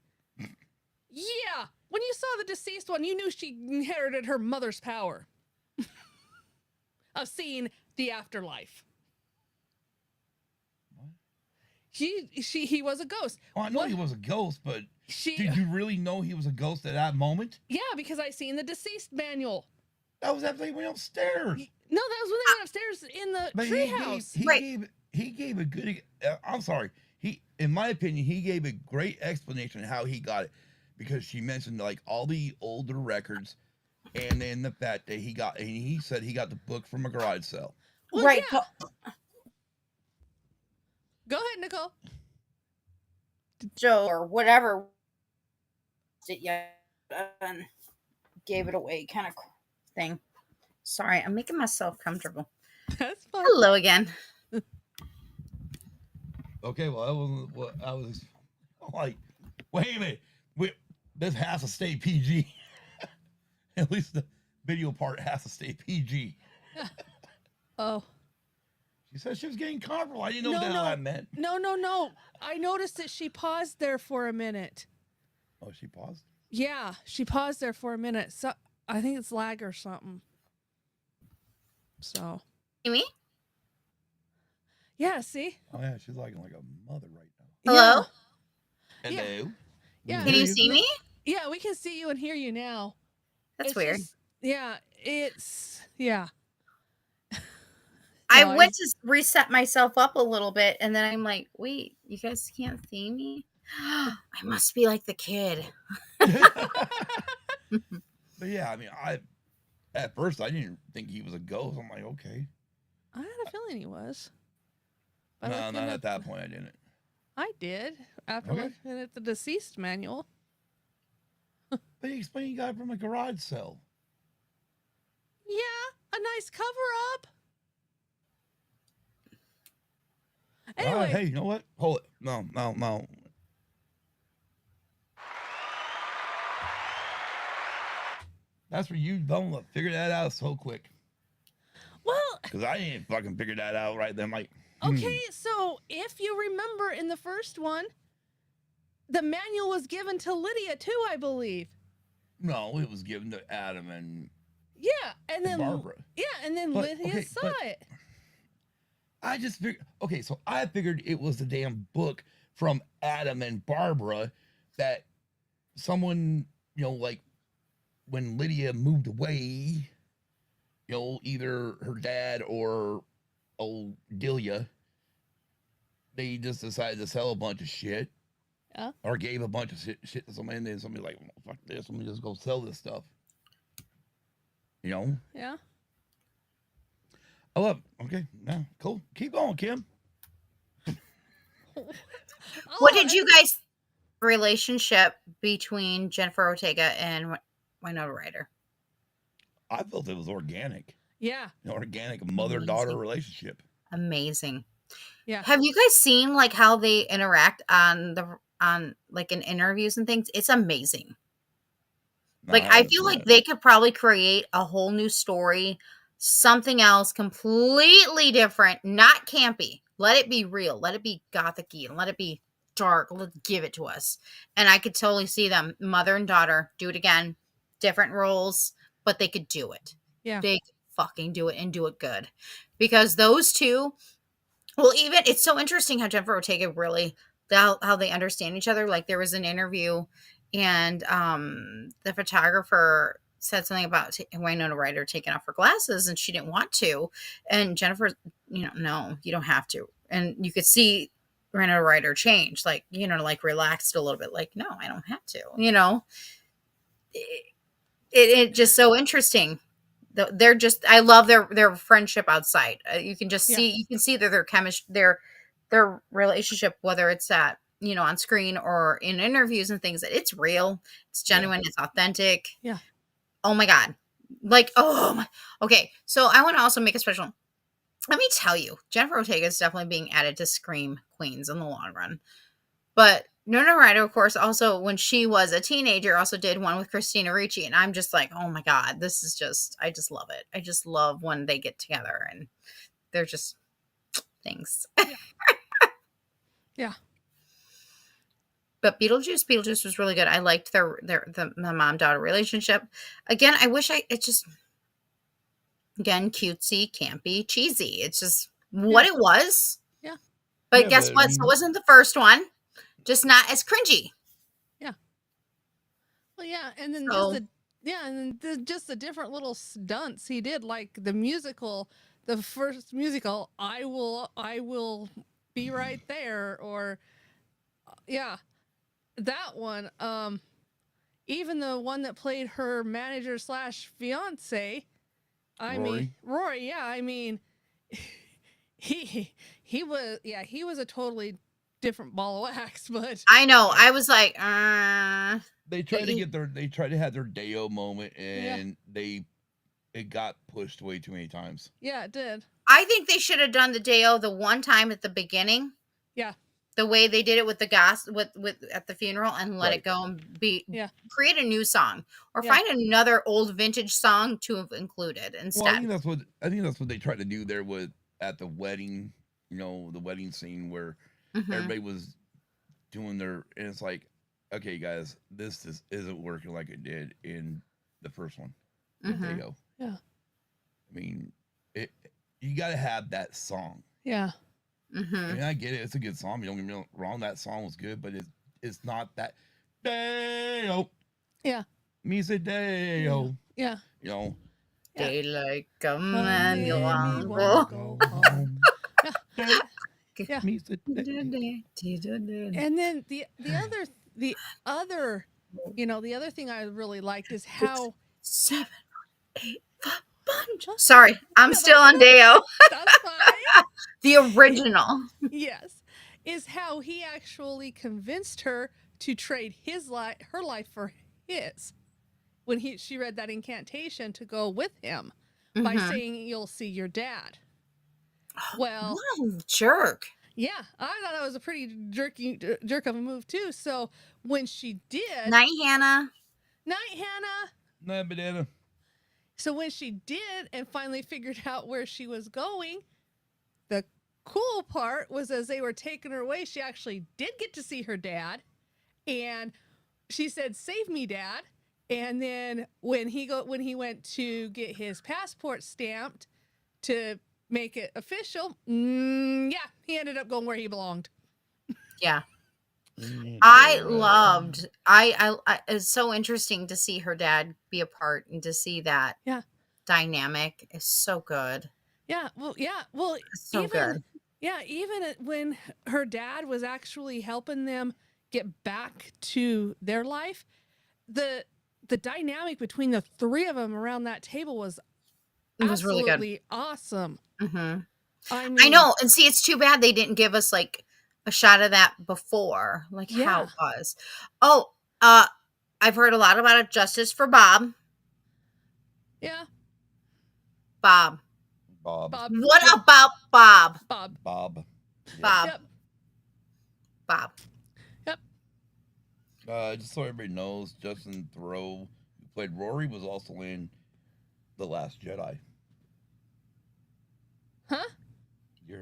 Yeah, when you saw the deceased one, you knew she inherited her mother's power of seeing the afterlife. What? He was a ghost. Oh, I know he was a ghost, but did you really know he was a ghost at that moment? Yeah, because I seen the deceased manual. That was after they went upstairs. No, that was when they went upstairs in the treehouse. He gave a good. I'm sorry. In my opinion, he gave a great explanation of how he got it, because she mentioned like all the older records, and then the fact that he said he got the book from a garage sale. Well, Right. Yeah. Go ahead, Nicole. Joe or whatever and gave it away kind of thing. Sorry, I'm making myself comfortable. That's fine. Hello again. Okay, well, that wasn't what I was like. Wait a minute, this has to stay PG. At least the video part has to stay PG. Oh. She said she was getting comfortable. I didn't know what the hell that meant. No. I noticed that she paused there for a minute. Oh, she paused? Yeah, she paused there for a minute. So I think it's lag or something. So. Me? Yeah, see? Oh, yeah, she's like a mother right now. Hello? Hello? Yeah. Can you see me? Yeah, we can see you and hear you now. That's It's weird. Yeah. I No, went to reset myself up a little bit, and then I'm like, wait, you guys can't see me? I must be like the kid. But yeah, I mean, at first I didn't think he was a ghost. I'm like, okay. I had a feeling he was. But No, not at that point I didn't. I did after Okay. looking at the deceased manual. But he explained he got it from a garage sale. Yeah, a nice cover up. Anyway, Hey, you know what? Hold it. No. That's where you don't figure that out so quick. well, Because I didn't fucking figure that out right then. Like, okay, so if you remember in the first one, the manual was given to Lydia too, I believe. No, it was given to Adam and Yeah, and then Barbara. Yeah, and then But, Lydia okay, saw it. I just figured, okay, so I figured it was the damn book from Adam and Barbara that someone, like when Lydia moved away, either her dad or old Delia, they just decided to sell a bunch of shit. Yeah. Or gave a bunch of shit to somebody, and then somebody like, well, fuck this, let me just go sell this stuff. Yeah. I love it. Okay, now, cool. Keep going, Kim. What did you guys relationship between Jennifer Ortega and Winona Ryder? I felt it was organic. Yeah. An organic mother-daughter relationship. Amazing. Yeah. Have you guys seen like how they interact on like in interviews and things? It's amazing. No, Like I haven't feel seen like that. they could probably create a whole new story, something else completely different, not campy. Let it be real. Let it be gothic-y and let it be dark. Let's give it to us. And I could totally see them, mother and daughter, do it again. different roles, but they could do it. Yeah. They could fucking do it and do it good. Because those two, well, even it's so interesting how Jennifer Ortega really how they understand each other. Like there was an interview and the photographer said something about Winona Ryder taking off her glasses and she didn't want to. And Jennifer, no, you don't have to. And you could see Winona Ryder change, like, like relaxed a little bit, like, no, I don't have to, it just so interesting. They're just, I love their friendship outside. You can just see, you can see that their chemistry, their relationship, whether it's at, on screen or in interviews and things, that it's real, it's genuine, it's authentic. Yeah. Oh my God. Like, okay. So I want to also make a special, let me tell you, Jennifer Ortega is definitely being added to Scream Queens in the long run. But Winona Ryder, of course, also when she was a teenager, also did one with Christina Ricci. And I'm just like, oh my God, this is just, I just love it. I just love when they get together and they're just things. Yeah. But Beetlejuice was really good. I liked the mom-daughter relationship. Again, I wish again, cutesy, campy, cheesy. It's just what it was. Yeah. But guess what? So it wasn't the first one. Just not as cringy. Yeah. Well, yeah, and then just the different little stunts he did, like the musical, the first musical, I will be right there, or that one. Even the one that played her manager / fiance, Rory. Yeah, I mean, he was a totally different ball of wax, but I know. I was like, they tried to have their Deo moment, and it got pushed way too many times. Yeah, it did. I think they should have done the Deo the one time at the beginning. Yeah. The way they did it with the gas with at the funeral, and let it go and create a new song, or find another old vintage song to have included instead. Well, I think that's what they tried to do there with at the wedding, the wedding scene where everybody was doing and it's like, okay, guys, this just isn't working like it did in the first one. Deo. Yeah. I mean, you got to have that song. Yeah. I mean, I get it. It's a good song. You don't get me wrong. That song was good, but it's not that Deo. Yeah. Me say Deo. Yeah. Daylight come and you want want to go home. Yeah. And then the other, the other thing I really liked is how 7, 8, 5 bunch. Sorry, I'm still on Deo. That's fine. The original. Yes, is how he actually convinced her to trade her life for his, when she read that incantation to go with him by saying, "You'll see your dad." Well, what a jerk. Yeah, I thought that was a pretty jerk of a move too. So when she did, Night Hannah. Night banana. So when she did and finally figured out where she was going, the cool part was as they were taking her away, she actually did get to see her dad, and she said, "Save me, Dad." And then when he went to get his passport stamped to make it official, he ended up going where he belonged. Yeah. It's so interesting to see her dad be a part and to see that dynamic is so good. Yeah. Well, so good. Yeah. Even when her dad was actually helping them get back to their life, the dynamic between the three of them around that table was really good. Awesome. I know. And see, it's too bad they didn't give us like a shot of that before, like how it was. Oh, I've heard a lot about it. Justice for Bob. Yeah. Bob. What about Bob? Bob. Bob. Bob. Yep. Just so everybody knows, Justin Theroux, who played Rory, was also in The Last Jedi. Huh?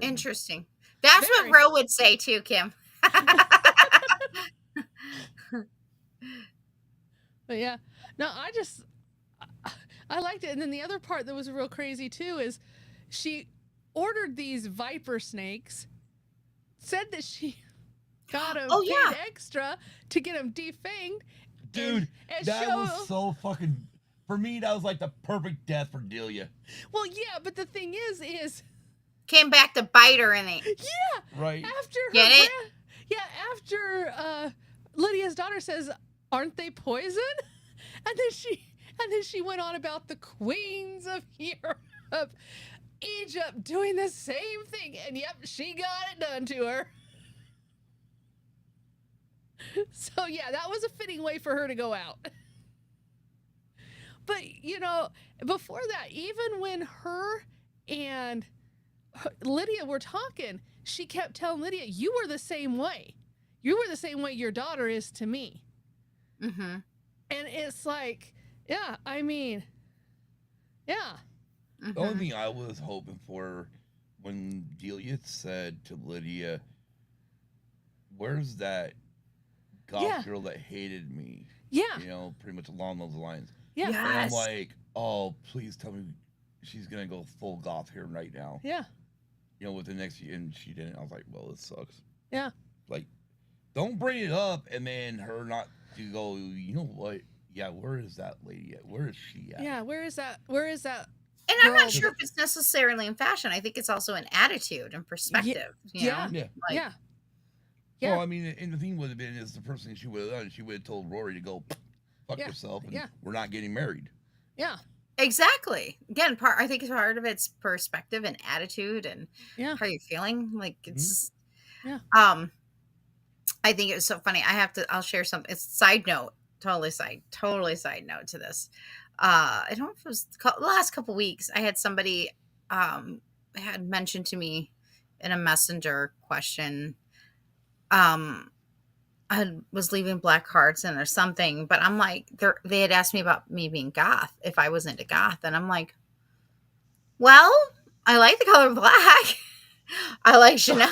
Interesting. That's what Ro would say too, Kim. But yeah, no, I liked it. And then the other part that was real crazy too is she ordered these viper snakes, said that she got them Oh, paid yeah. extra to get them defanged. Dude, and that show, was so fucking. For me, that was like the perfect death for Delia. well, yeah, but the thing is, Came back to bite her in the. yeah, Right. after her Get it? after Lydia's daughter says, "Aren't they poison?" And then she went on about the queens of Europe, Egypt doing the same thing, and yep, she got it done to her. So yeah, that was a fitting way for her to go out. But before that, even when her and Lydia were talking, she kept telling Lydia, "You were the same way. You were the same way your daughter is to me." Mm-hmm. And it's like, yeah, I mean, yeah. Mm-hmm. The only thing I was hoping for when Delia said to Lydia, "Where's that goth girl that hated me?" Yeah. Pretty much along those lines. Yeah. And I'm Yes. like, oh, please tell me she's gonna go full goth here right now. Yeah. With the next year, and she didn't. I was like, well, it sucks. Yeah. Like, don't bring it up and then her not to go. You know what? Yeah, where is that lady at? Where is she at? Yeah. Where is that? And I'm not girl? sure if it's necessarily in fashion. I think it's also an attitude and perspective. Yeah. You know? Yeah. Like, Yeah. Yeah. Well, I mean, and the thing would have been is the first thing she would have done. She would have told Rory to go fuck Yeah. yourself, and Yeah. we're not getting married. Yeah. Exactly. Again, I think part of it's perspective and attitude and Yeah. how you're feeling. Like it's, Yeah. I think it was so funny. I'll share something. It's totally side note to this. I don't know if it was the last couple weeks. I had somebody had mentioned to me in a messenger question. I was leaving black hearts in or something, but I'm like, they had asked me about me being goth, if I was into goth, and I'm like, well, I like the color black. I like Chanel.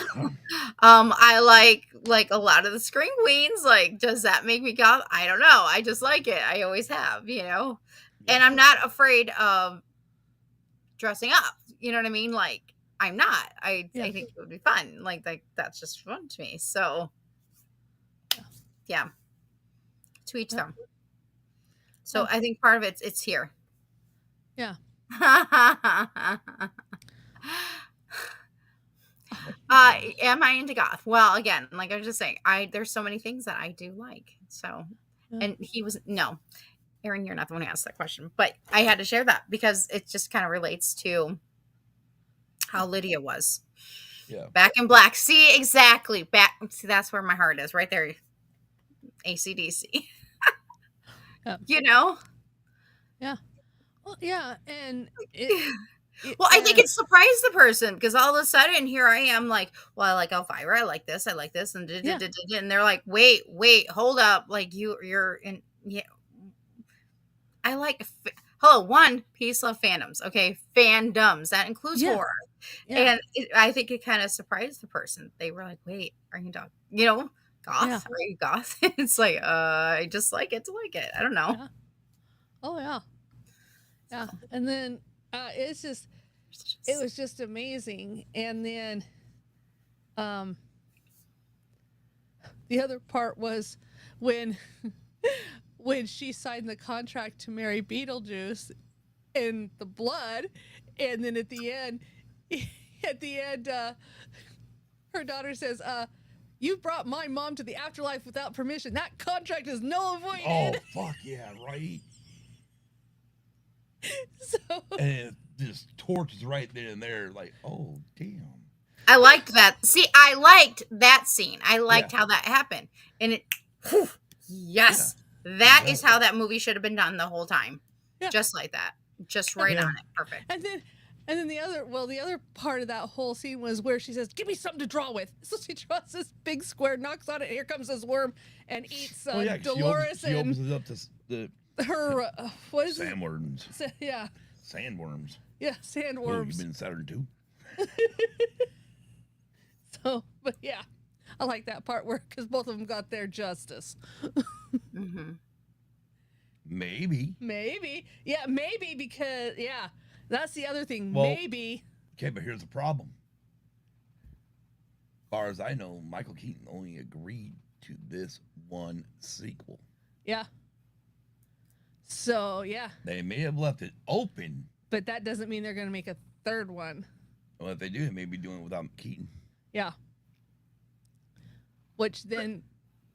I like a lot of the Scream Queens. Like, does that make me goth? I don't know. I just like it. I always have, and I'm not afraid of dressing up. You know what I mean? Like, I'm not. I think it would be fun. Like that's just fun to me. So, yeah. To each them. So I think part of it's here. Yeah. Am I into goth? Well, again, like I was just saying, there's so many things that I do like. So, and no, Aaron, you're not the one who asked that question, but I had to share that because it just kind of relates to how Lydia was. Yeah. Back in Black. See, exactly. See, that's where my heart is, right there. AC/DC. Yeah. Yeah. Well, yeah, and well, I think it surprised the person because all of a sudden here I am like, well, I like Elvira, I like this, and and they're like, wait, hold up, like you're in, yeah. I like, one piece of fandoms, okay, fandoms that includes horror, and I think it kind of surprised the person. They were like, wait, are you goth? Are you goth? It's like, I just like it to like it. I don't know. Yeah. Oh yeah. Yeah, and then it was just amazing. And then the other part was when she signed the contract to marry Beetlejuice in the blood, and then at the end her daughter says, "You brought my mom to the afterlife without permission. That contract is null and void." Oh fuck yeah, right. So, and it just torches right then and there, like, oh damn. I liked that. See, I liked that scene. I liked how that happened, and it. Yes, that is how that movie should have been done the whole time, just like that, just right on it, perfect. And then the other part of that whole scene was where she says, "Give me something to draw with." So she draws this big square, knocks on it, and here comes this worm and eats Dolores she opens it up to the. Her what is sandworms? Yeah. Sandworms. Yeah, sandworms. Oh, you've been Saturn too. So, but yeah, I like that part because both of them got their justice. Mm-hmm. Maybe. Yeah, maybe because that's the other thing. Well, maybe. Okay, but here's the problem. As far as I know, Michael Keaton only agreed to this one sequel. Yeah. So yeah. They may have left it open. But that doesn't mean they're going to make a third one. Well, if they do, they may be doing it without Keaton. Yeah. Which then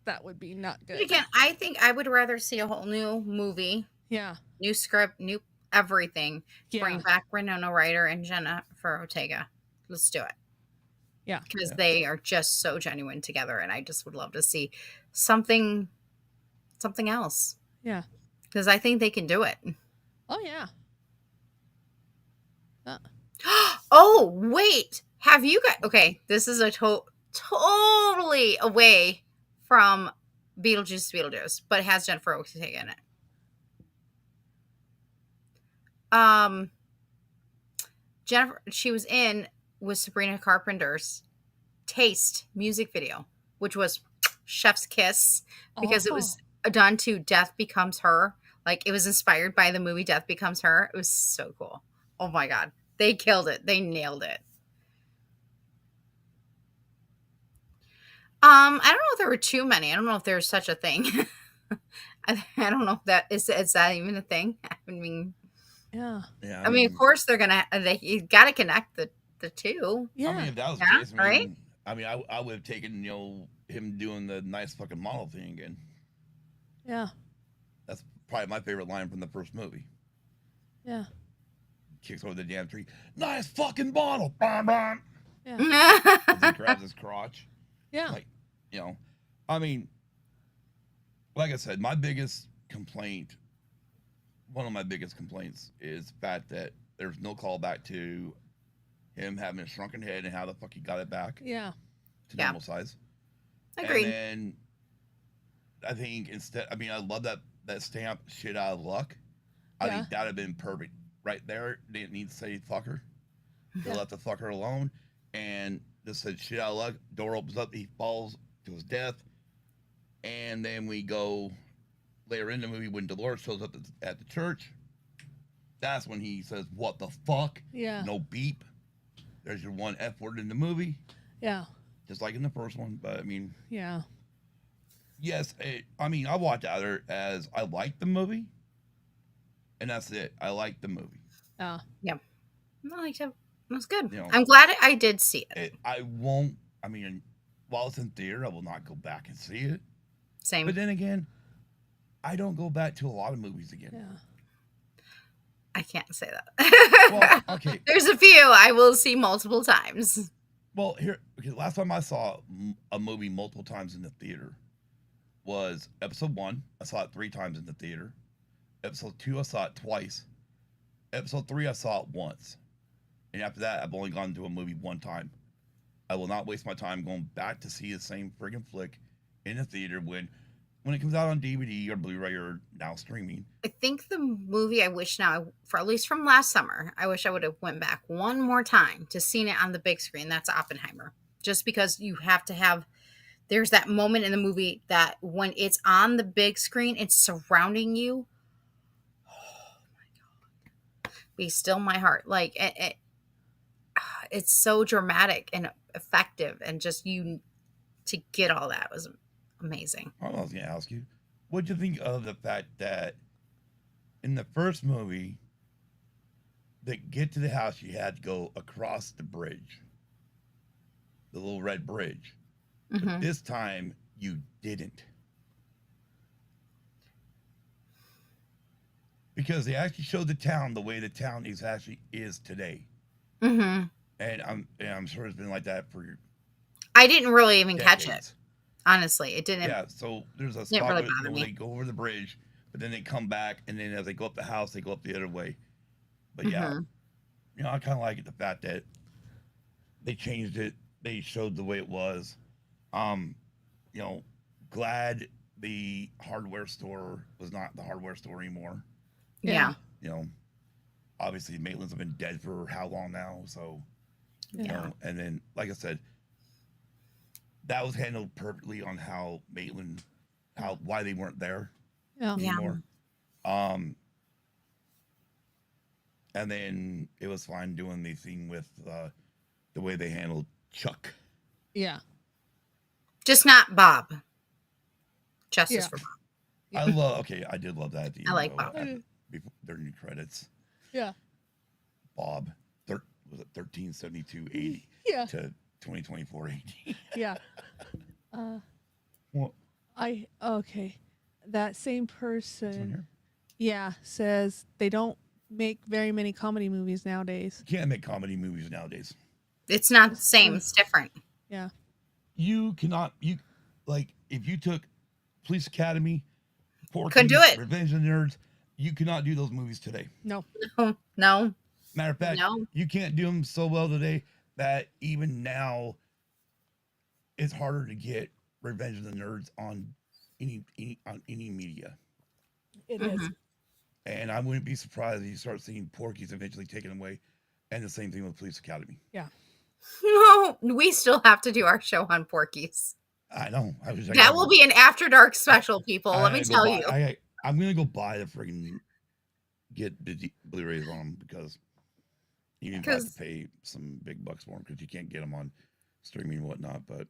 that would be not good. Again, I think I would rather see a whole new movie. Yeah. New script, new everything. Yeah. Bring back Winona Ryder and Jennifer Ortega. Let's do it. Yeah. Because they are just so genuine together, and I just would love to see something else. Yeah. Because I think they can do it. Oh yeah. Oh, wait. Have you got... Okay, this is a totally away from Beetlejuice, but it has Jennifer Ortega in it. Jennifer, she was in with Sabrina Carpenter's Taste music video, which was Chef's Kiss, because it was done to Death Becomes Her. Like, it was inspired by the movie Death Becomes Her. It was so cool. Oh my God. They killed it. They nailed it. I don't know if there were too many. I don't know if there's such a thing. I don't know if that is that even a thing? I mean, yeah. I mean, of course you got to connect the two. Yeah. I mean, if that was the case, right? I mean, I would have taken, him doing the nice fucking model thing again. Yeah. That's probably my favorite line from the first movie. Yeah. Kicks over the damn tree. Nice fucking bottle. Bam, bam. Yeah. As he grabs his crotch. Yeah. Like, I mean, like I said, one of my biggest complaints is the fact that there's no callback to him having a shrunken head and how the fuck he got it back. Yeah. To normal size. Agreed. And then I think I love that stamp shit out of luck. I think that would have been perfect right there. They didn't need to say fucker. They left the fucker alone and just said shit out of luck. Door opens up, he falls to his death. And then we go later in the movie when Dolores shows up at the church. That's when he says, "What the fuck?" Yeah. No beep. There's your one F word in the movie. Yeah. Just like in the first one. But I mean, yeah. Yes, I watched out as I liked the movie. And that's it. I liked the movie. Yeah. I liked it. It was good. You know, I'm glad I did see it. While it's in theater, I will not go back and see it. Same. But then again, I don't go back to a lot of movies again. Yeah. I can't say that. Well, okay. There's a few I will see multiple times. Well, last time I saw a movie multiple times in the theater was episode 1. I saw it 3 times in the theater. Episode 2, I saw it twice. Episode 3, I saw it once. And after that, I've only gone to a movie 1 time. I will not waste my time going back to see the same friggin' flick in the theater when it comes out on DVD or Blu-ray or now streaming. I think the movie I wish now, for at least from last summer, I wish I would have went back one more time to seen it on the big screen. That's Oppenheimer. Just because you have to have, there's that moment in the movie that when it's on the big screen, it's surrounding you. Oh my God. Be still my heart. Like it's so dramatic and effective, and just to get all that was amazing. I was going to ask you, what'd you think of the fact that in the first movie, to get to the house, you had to go across the bridge, the little red bridge. Mm-hmm. But this time, you didn't. Because they actually showed the town the way the town is today. Mm-hmm. And I'm sure it's been like that for I didn't really even decades. catch it. Honestly, it didn't. Yeah, so there's a Didn't spot really where bother me. they go over the bridge, but then they come back, and then as they go up the house, they go up the other way. But yeah, I kind of like it, the fact that they changed it. They showed the way it was. Glad the hardware store was not the hardware store anymore. Yeah. Obviously Maitland's have been dead for how long now, so and then like I said, that was handled perfectly on how Maitland, why they weren't there anymore. Um, and then it was fine doing the thing with the way they handled Chuck. Yeah. Just not Bob. Justice Yeah. for Bob. I love. Okay, I did love that at the I end. like Though, Bob. before their new credits. Yeah. Bob, was it 1372.80 Yeah. to 2024.80? Yeah. Well, Okay. That same it's on person, here. yeah, says they don't make very many comedy movies nowadays. You can't make comedy movies nowadays. It's not the That's same. true. It's different. Yeah. You cannot. You like if you took Police Academy, Couldn't do Porky's, it. Revenge of the Nerds, you cannot do those movies today. No. No. Matter of fact, No. you can't do them so well today that even now it's harder to get Revenge of the Nerds on any media. It is. Mhm. And I wouldn't be surprised if you start seeing Porky's eventually taken away, and the same thing with Police Academy. Yeah. No, we still have to do our show on Porky's. I know. I was. That will be an after dark special, people. Let me tell you. I'm gonna go buy the friggin' get the Blu-rays on them because you need to have to pay some big bucks for them because you can't get them on streaming and whatnot. But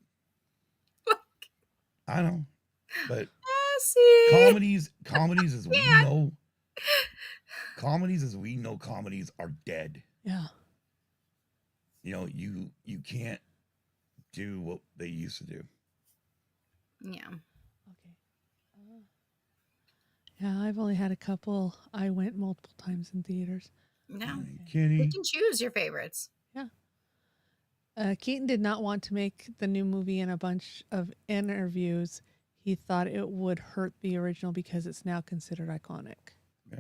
I know. But comedies as we know, comedies are dead. Yeah. You know, you can't do what they used to do. Yeah. Okay. Yeah, I've only had a couple. I went multiple times in theaters. No. Kenny. You can choose your favorites. Yeah. Keaton did not want to make the new movie in a bunch of interviews. He thought it would hurt the original because it's now considered iconic. Yeah.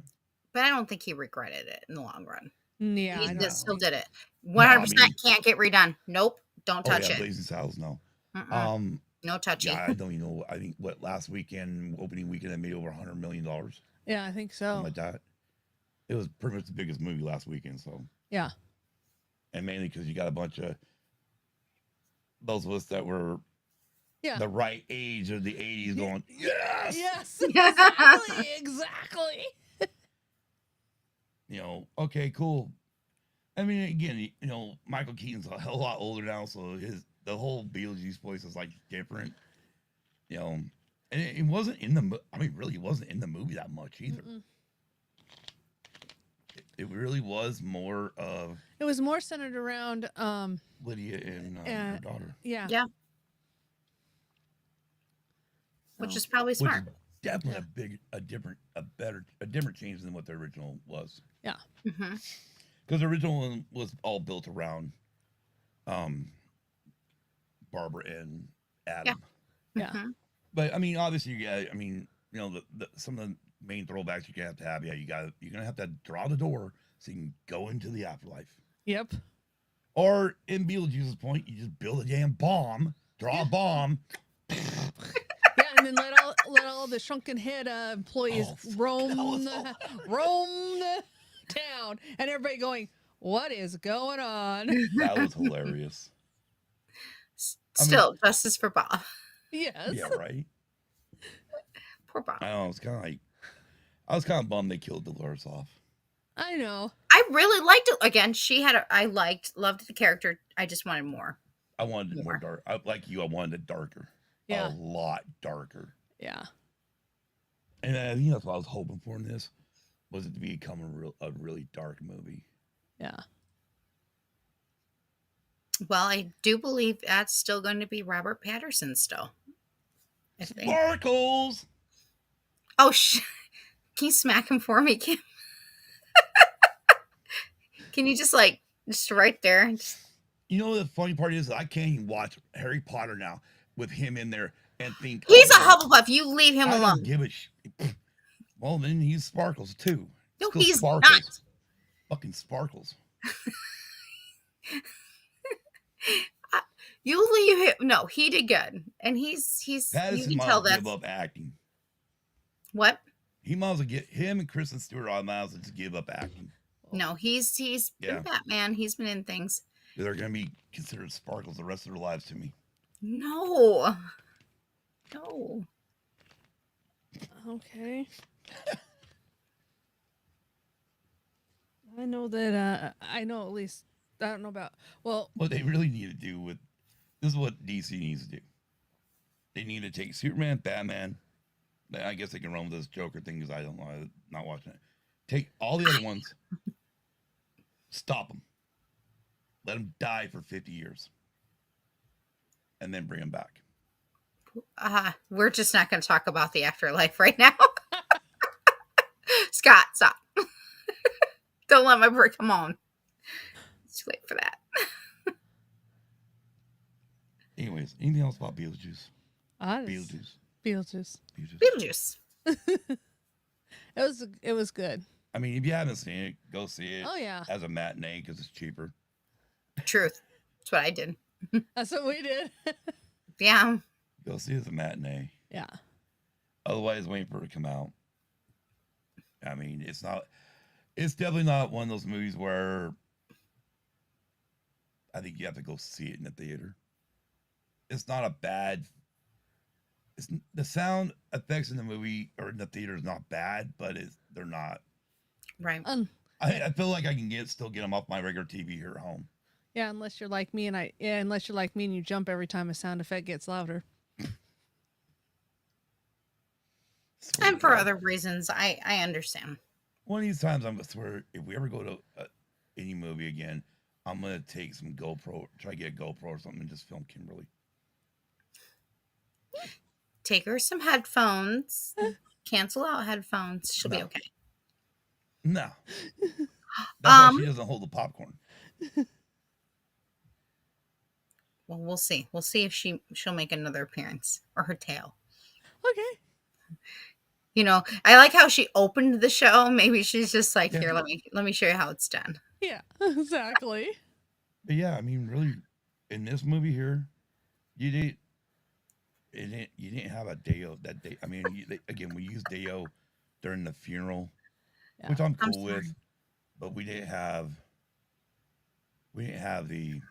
But I don't think he regretted it in the long run. Yeah, He I just still know. did it. 100% can't get redone. Nope. Don't touch it. Blazing Saddles, no. No touching. Yeah, I don't even know. I think last weekend, opening weekend, it made over $100 million. Yeah, I think so. Something like that. It was pretty much the biggest movie last weekend. So Yeah. and mainly because you got a bunch of those of us that were Yeah. the right age of the 80s going, yes! Yes, exactly. Exactly. You know, okay, cool. I mean, again, you know, Michael Keaton's a hell of a lot older now, so the whole Beetlejuice voice is like different. You know, and it wasn't in the. I mean, really, it wasn't in the movie that much either. It really was more of. It was more centered around Lydia and her daughter. Yeah. Yeah. Which is probably smart. Which is definitely a different change than what the original was. Yeah. Mm-hmm. Because the original one was all built around Barbara and Adam. Yeah. Mm-hmm. But I mean, obviously, yeah. I mean, you know, some of the main throwbacks you're gonna have. Yeah, you're gonna have to draw the door so you can go into the afterlife. Yep. Or in Beetlejuice's point, you just build a damn bomb, draw a bomb. Yeah, and then let all the shrunken head employees roam the town, and everybody going, "What is going on?" That was hilarious. Still, justice for Bob. Yes. Yeah, right. Poor Bob. I know. I was kind of bummed they killed Dolores off. I know. I really liked it. Again, loved the character. I just wanted more. I wanted it more dark. Like you, I wanted it darker. Yeah. A lot darker. Yeah. And I think that's what I was hoping for in this, was it to become a really dark movie. Yeah. Well, I do believe that's still going to be Robert Pattinson still. I think. Sparkles! Oh, can you smack him for me, Kim? Can you just right there? You know, the funny part is I can't even watch Harry Potter now with him in there and think he's a Hufflepuff. You leave him I alone. don't give a well, then he's Sparkles too. No, Still he's Sparkles. not. Fucking Sparkles. You leave him. No, he did good, and he's. Pattinson You can might tell give that's up acting. what. He might as well get him and Kristen Stewart on might as well just give up acting. No, he's been Batman. He's been in things. They're gonna be considered Sparkles the rest of their lives to me. No. Okay. I know that. I know at least. I don't know about. Well, What they really need to do with this is what DC needs to do. They need to take Superman, Batman. I guess they can run with this Joker thing because I don't know. I'm not watching it. Take all the other ones, stop them, let them die for 50 years, and then bring them back. We're just not going to talk about the afterlife right now. Scott, stop. Don't let my bird come on. It's too late for that. Anyways, anything else about Beetlejuice? Beetlejuice. Beetlejuice. Beetlejuice. It was good. I mean, if you haven't seen it, go see it. Oh yeah, as a matinee because it's cheaper. Truth. That's what I did. that's what we did. Yeah. Go see it as a matinee. Yeah. Otherwise, waiting for it to come out. I mean, it's not. It's definitely not one of those movies where I think you have to go see it in the theater. It's not a bad. It's the sound effects in the movie or in the theater is not bad, but they're not. Right. I feel like I can still get them off my regular TV here at home. Yeah, unless you're like me unless you're like me and you jump every time a sound effect gets louder. And for other reasons, I understand. One of these times, I'm gonna swear if we ever go to any movie again, I'm gonna take some GoPro, try to get a GoPro or something, and just film Kimberly. Take her some headphones. Cancel out headphones. She'll be okay. No. That's why she doesn't hold the popcorn. Well, we'll see. We'll see if she'll make another appearance or her tail. Okay. You know, I like how she opened the show. Maybe she's just like, here, let me show you how it's done. Yeah, exactly. But yeah, I mean, really, in this movie here, you didn't have a Deo that day. I mean, again, we used Deo during the funeral, which I'm cool with, but we didn't have the.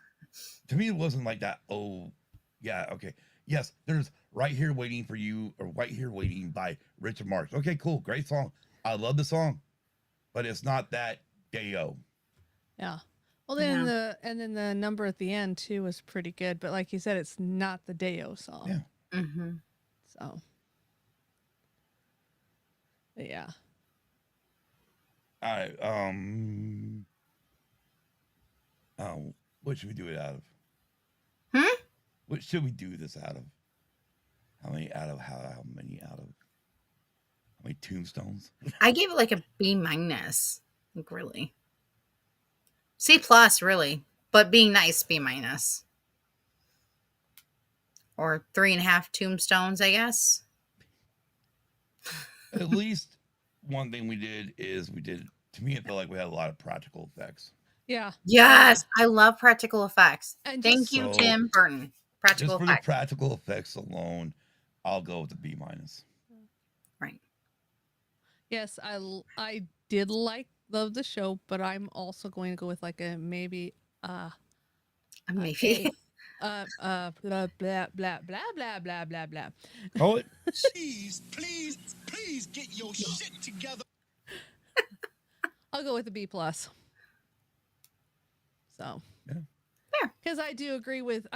To me, it wasn't like that. Oh, yeah, okay, yes. There's Right Here Waiting for You or Right Here Waiting by Richard Marx. Okay, cool, great song. I love the song, but it's not that Deo. Yeah. Well, then the number at the end too was pretty good, but like you said, it's not the Deo song. Yeah. Mm-hmm. So. But yeah. All right. Oh, what should we do it out of? What should we do this out of? How many tombstones? I gave it like a B-, like really. C+, really, but being nice, B-. Or 3.5 tombstones, I guess. At least one thing we did, to me, it felt like we had a lot of practical effects. Yeah. Yes, I love practical effects. And Thank you, Tim Burton. Practical just for effects. the practical effects alone, I'll go with the B-. Right. Yes, I did love the show, but I'm also going to go with like a maybe Maybe. blah blah blah blah blah blah blah blah blah. Oh, Please get your shit together. I'll go with a B+. So. Yeah. Because I do agree with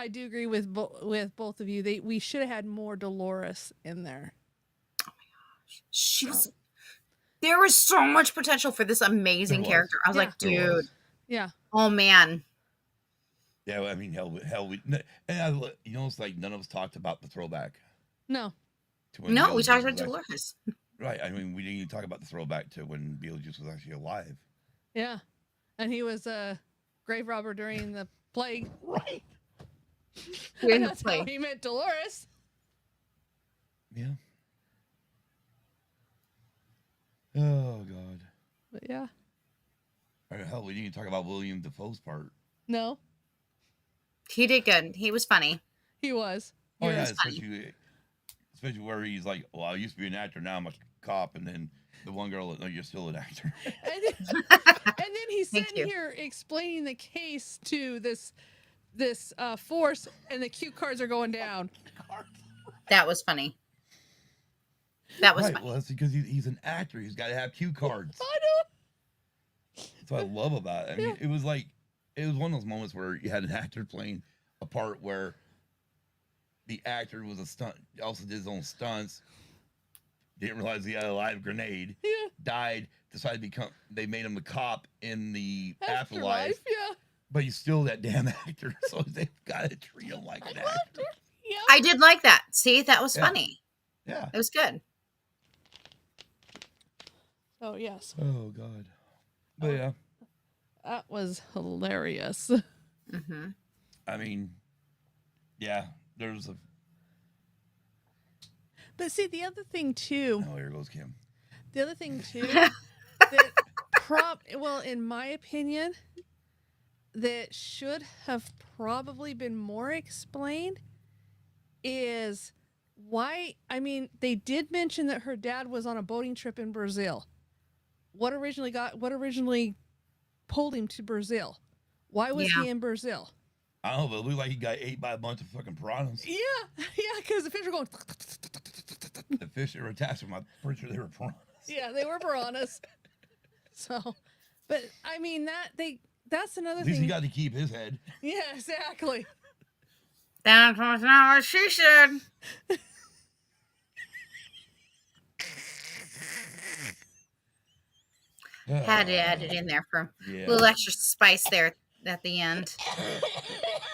both of you. We should have had more Dolores in there. Oh my gosh, there was so much potential for this amazing character. I was like, dude, yeah. Oh man. Yeah, I mean, hell, it's like none of us talked about the throwback. No. No, we talked about Dolores. Right. I mean, we didn't even talk about the throwback to when Beetlejuice was actually alive. Yeah, and he was a grave robber during the plague. Right. And that's how he met Dolores. Yeah. Oh God. But yeah. All right, hell, we didn't talk about William Dafoe's part. No. He did good. He was funny. He was. Oh yeah, especially where he's like, "Well, I used to be an actor, now I'm a cop," and then the one girl, "No, you're still an actor." And then he's sitting here explaining the case to this force, and the cue cards are going down. That was funny. That was funny. Well, that's because he's an actor. He's got to have cue cards. I know. That's what I love about it. I mean, it was one of those moments where you had an actor playing a part where the actor was a stunt, also did his own stunts, didn't realize he had a live grenade, died, decided to become, they made him the cop in the afterlife. Yeah. But he's still that damn actor, so they've got to treat him like an actor. Yeah. I did like that. See, that was funny. Yeah. It was good. Oh, yes. Oh, God. But yeah. That was hilarious. Mm-hmm. I mean, yeah, there's a... But see, the other thing, too. Oh, here goes Kim. The other thing, too, that well, in my opinion, that should have probably been more explained is why, I mean, they did mention that her dad was on a boating trip in Brazil. What originally pulled him to Brazil? Why was he in Brazil? I don't know, but it looked like he got ate by a bunch of fucking piranhas. Yeah, because the fish were going. The fish that were attached to them, I'm pretty sure they were piranhas. Yeah, they were piranhas. So, but I mean that's another At least thing. he got to keep his head. Yeah, exactly. That's not what she said. Had to add it in there for a little extra spice there at the end.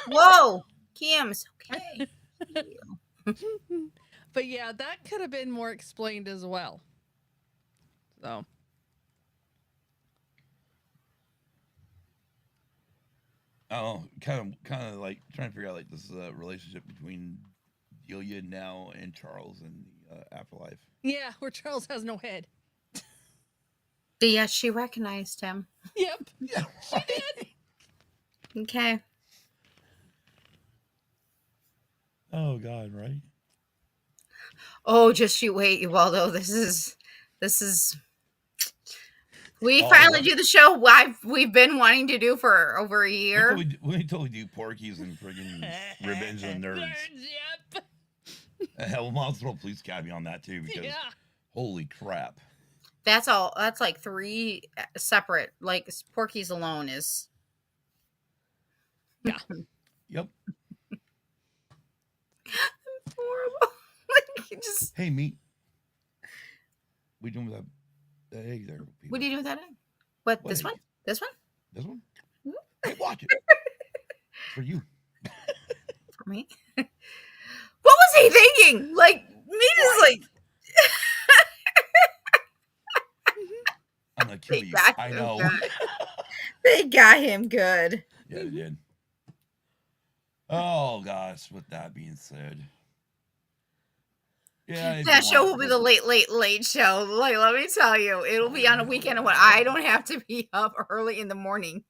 Whoa, Kim's okay. But yeah, that could have been more explained as well. So. Oh, kind of like trying to figure out like this relationship between Delia now and Charles in the afterlife. Yeah, where Charles has no head. Yeah, she recognized him. Yep. Yeah, she did. Okay. Oh God, right? Oh, just you wait, Ubaldo. This is. We finally do the show we've been wanting to do for over a year. We totally do Porky's and friggin' Revenge of the Nerds. Yep. Hell, I'll throw Police Academy on that too because holy crap. That's all. That's like 3 separate. Like Porky's alone is. Yeah. Yep. Horrible. Like you just. Hey, meat. We doing with that egg there? People? What are you doing with that egg? What this egg? one? This one? This one? Hey, watch it. For you. For me? What was he thinking? Like meat is like. I'm gonna kill you. I know. They got him good. Yeah, they did. Oh gosh. With that being said, yeah, that show will be the late show. Like, let me tell you, it'll be on a weekend when I don't have to be up early in the morning.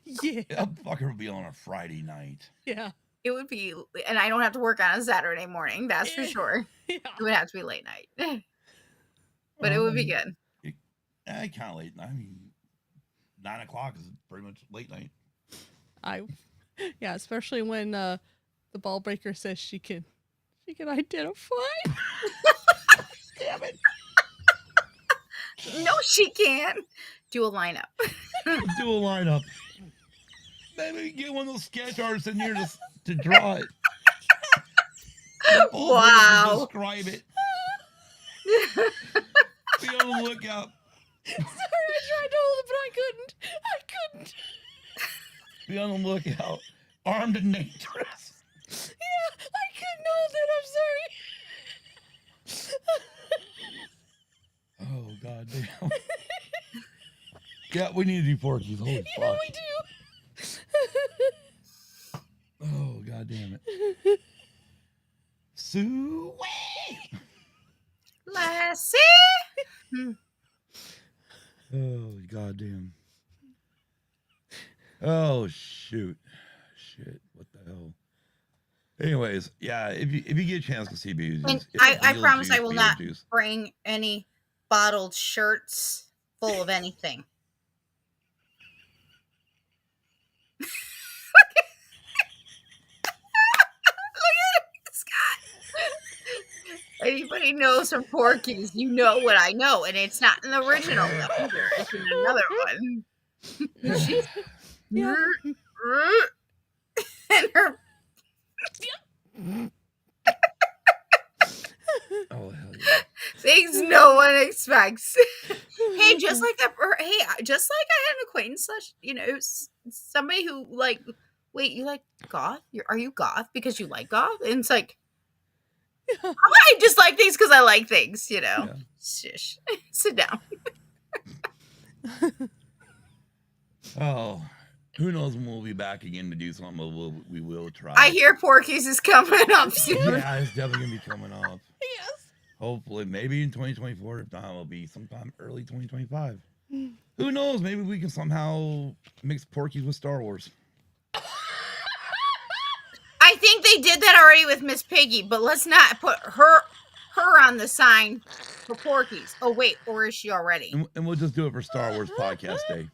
Yeah, that fucker will be on a Friday night. Yeah, it would be, and I don't have to work on a Saturday morning. That's for sure. Yeah. It would have to be late night, but it would be good. Kind of late. I mean, 9 o'clock is pretty much late night. Yeah, especially when the ball breaker says she can identify. Damn it! No, she can't. Do a lineup. Do a lineup. Maybe get one of those sketch artists in here to draw it. Wow. Describe it. Be on the lookout. Sorry, I tried to hold it, but I couldn't. Be on the lookout. Armed and dangerous. Yeah, I couldn't hold it. I'm sorry. Oh, God damn. Yeah, we need to do Porky's. Holy fuck. Yeah, we do. Oh, God damn it. Sue. Lassie. Oh, goddamn. Oh, shoot. Shit. What the hell? Anyways, yeah, if you get a chance to see Beetlejuice. I promise I will not bring any bottled shirts full of anything. Anybody knows from Porky's, you know what I know, and it's not in the original either. It's in another one. She's Yeah. and her Oh, hell yeah. things no one expects. Hey, just like that. Just like I had an acquaintance, somebody who like, wait, you like goth? Are you goth because you like goth? And it's like, I just like things because I like things, Yeah. Shush, sit down. Oh, who knows when we'll be back again to do something, but we will try. I hear Porky's is coming up soon. Yeah, it's definitely going to be coming up. Yes. Hopefully, maybe in 2024. If not, it'll be sometime early 2025. Who knows? Maybe we can somehow mix Porky's with Star Wars. I think they did that already with Miss Piggy, but let's not put her on the sign for Porky's. Oh wait, or is she already? And we'll just do it for Star Wars Podcast Day.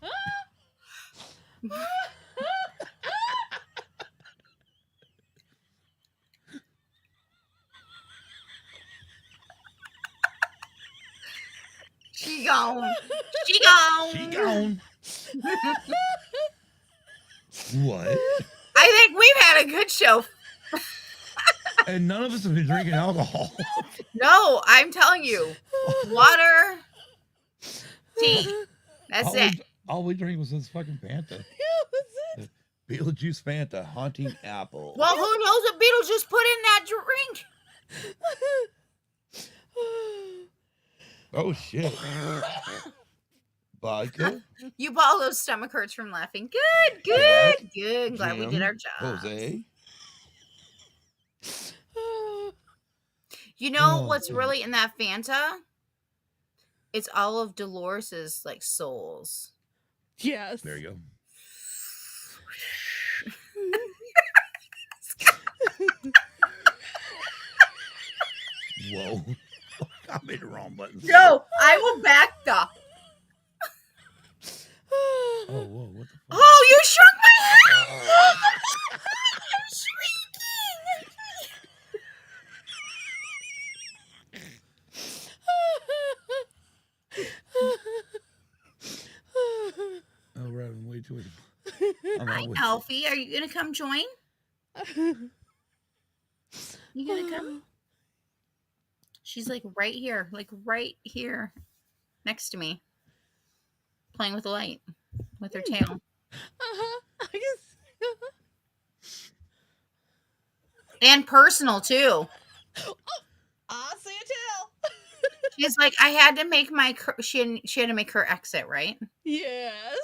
She gone. She gone. She gone. What? I think we've had a good show. And none of us have been drinking alcohol. No, I'm telling you. Water, tea. That's it. All we drank was this fucking Fanta. Yeah, that's it. Beetlejuice Fanta, Haunting Apple. Well, who knows what Beetlejuice put in that drink? Oh, shit. Vodka? You ball those stomach hurts from laughing. Good, good, good. Glad we did our job. Jose? You know Oh, what's God. really in that Fanta? It's all of Dolores's like souls. Yes. There you go. Whoa. I made the wrong button. No, I will back the. Oh, whoa. What the fuck? Oh, you shrunk my head. I'm shrieking. Oh, we're having way too much. Hi, Alfie. Are you gonna come join? You gonna come? She's like right here, next to me, playing with the light with her tail. I guess. And personal too. I see a tail. She's like, I had to make my. She had to make her exit, right? Yes.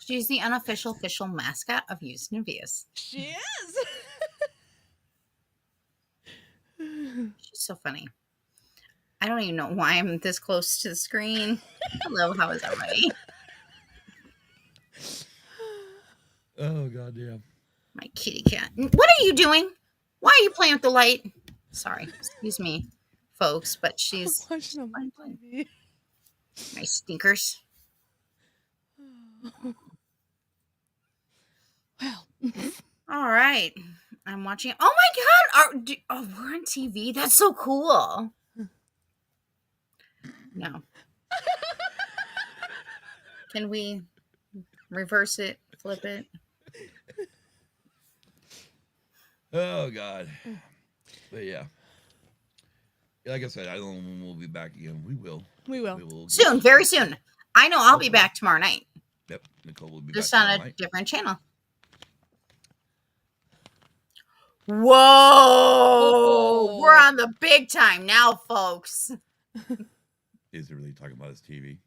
She's the unofficial official mascot of Houston Vias. She is. She's so funny. I don't even know why I'm this close to the screen. Hello, how is everybody? Oh, goddamn. My kitty cat. What are you doing? Why are you playing with the light? Sorry, excuse me, folks, but she's Watching on my TV. my stinkers. Well. All right, I'm watching. Oh my god, we're on TV. That's so cool. No. Can we reverse it, flip it? Oh, God. But yeah. Like I said, I don't know when we'll be back again. We will. We will. Soon, very soon. I know I'll be back tomorrow night. Yep. Nicole will be Just back on tomorrow a night. different channel. Whoa! We're on the big time now, folks. Is he really talking about his TV?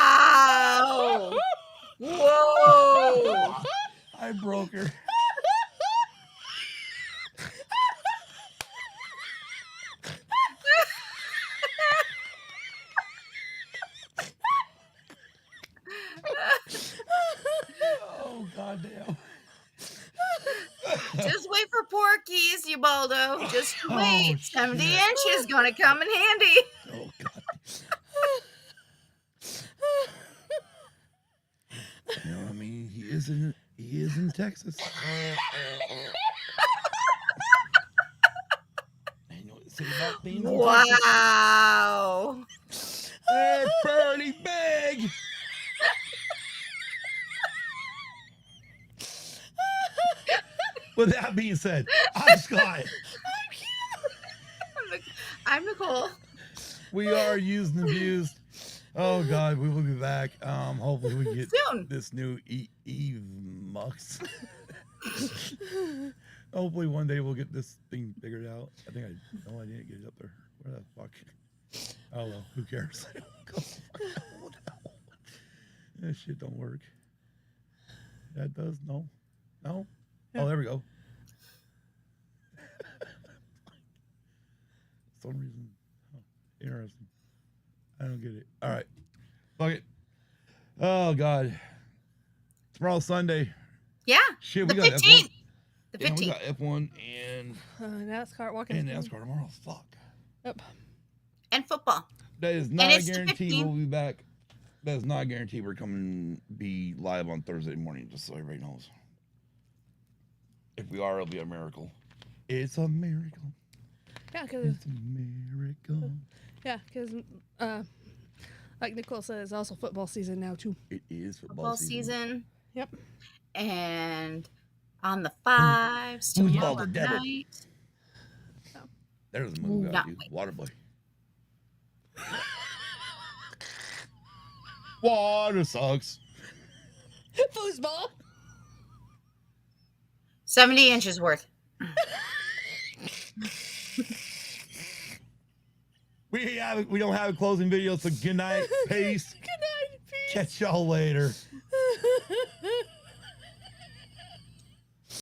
Wow! Whoa! I broke her. Oh, goddamn. Just wait for Porky's, you baldo. Just wait. Oh, 70 shit. inches gonna come in handy. Oh, God. You know what I mean? He is in Texas. say about things. Wow. They're pretty big. With that being said, I'm Scott. I'm Nicole. We are used and abused. Oh God, we will be back. Hopefully we get Soon. this new Eve Mux. Hopefully one day we'll get this thing figured out. I didn't get it up there. Where the fuck? Oh well, who cares? That shit don't work. That does no. Yeah. Oh, there we go. For some reason. Interesting. I don't get it. All right. Fuck it. Oh God. Tomorrow's Sunday. Yeah. Shit, the we got 15th. F1. The 15th. Yeah, we got F1 and NASCAR walking. and NASCAR tomorrow. Fuck. Yep. And football. That is not And a it's the guarantee 15th. we'll be back. That is not a guarantee we're coming be live on Thursday morning, just so everybody knows. If we are, it'll be a miracle. It's a miracle. Yeah, because It's a miracle. yeah, because like Nicole said, it's also football season now too. It is Football season. Yep. And on the 5s Who's tomorrow the devil? night. There's a movie Not about you. wait. Waterboy. Water sucks. Foosball. 70 inches worth. We don't have a closing video, so good night. Peace. Good night. Peace. Catch y'all later.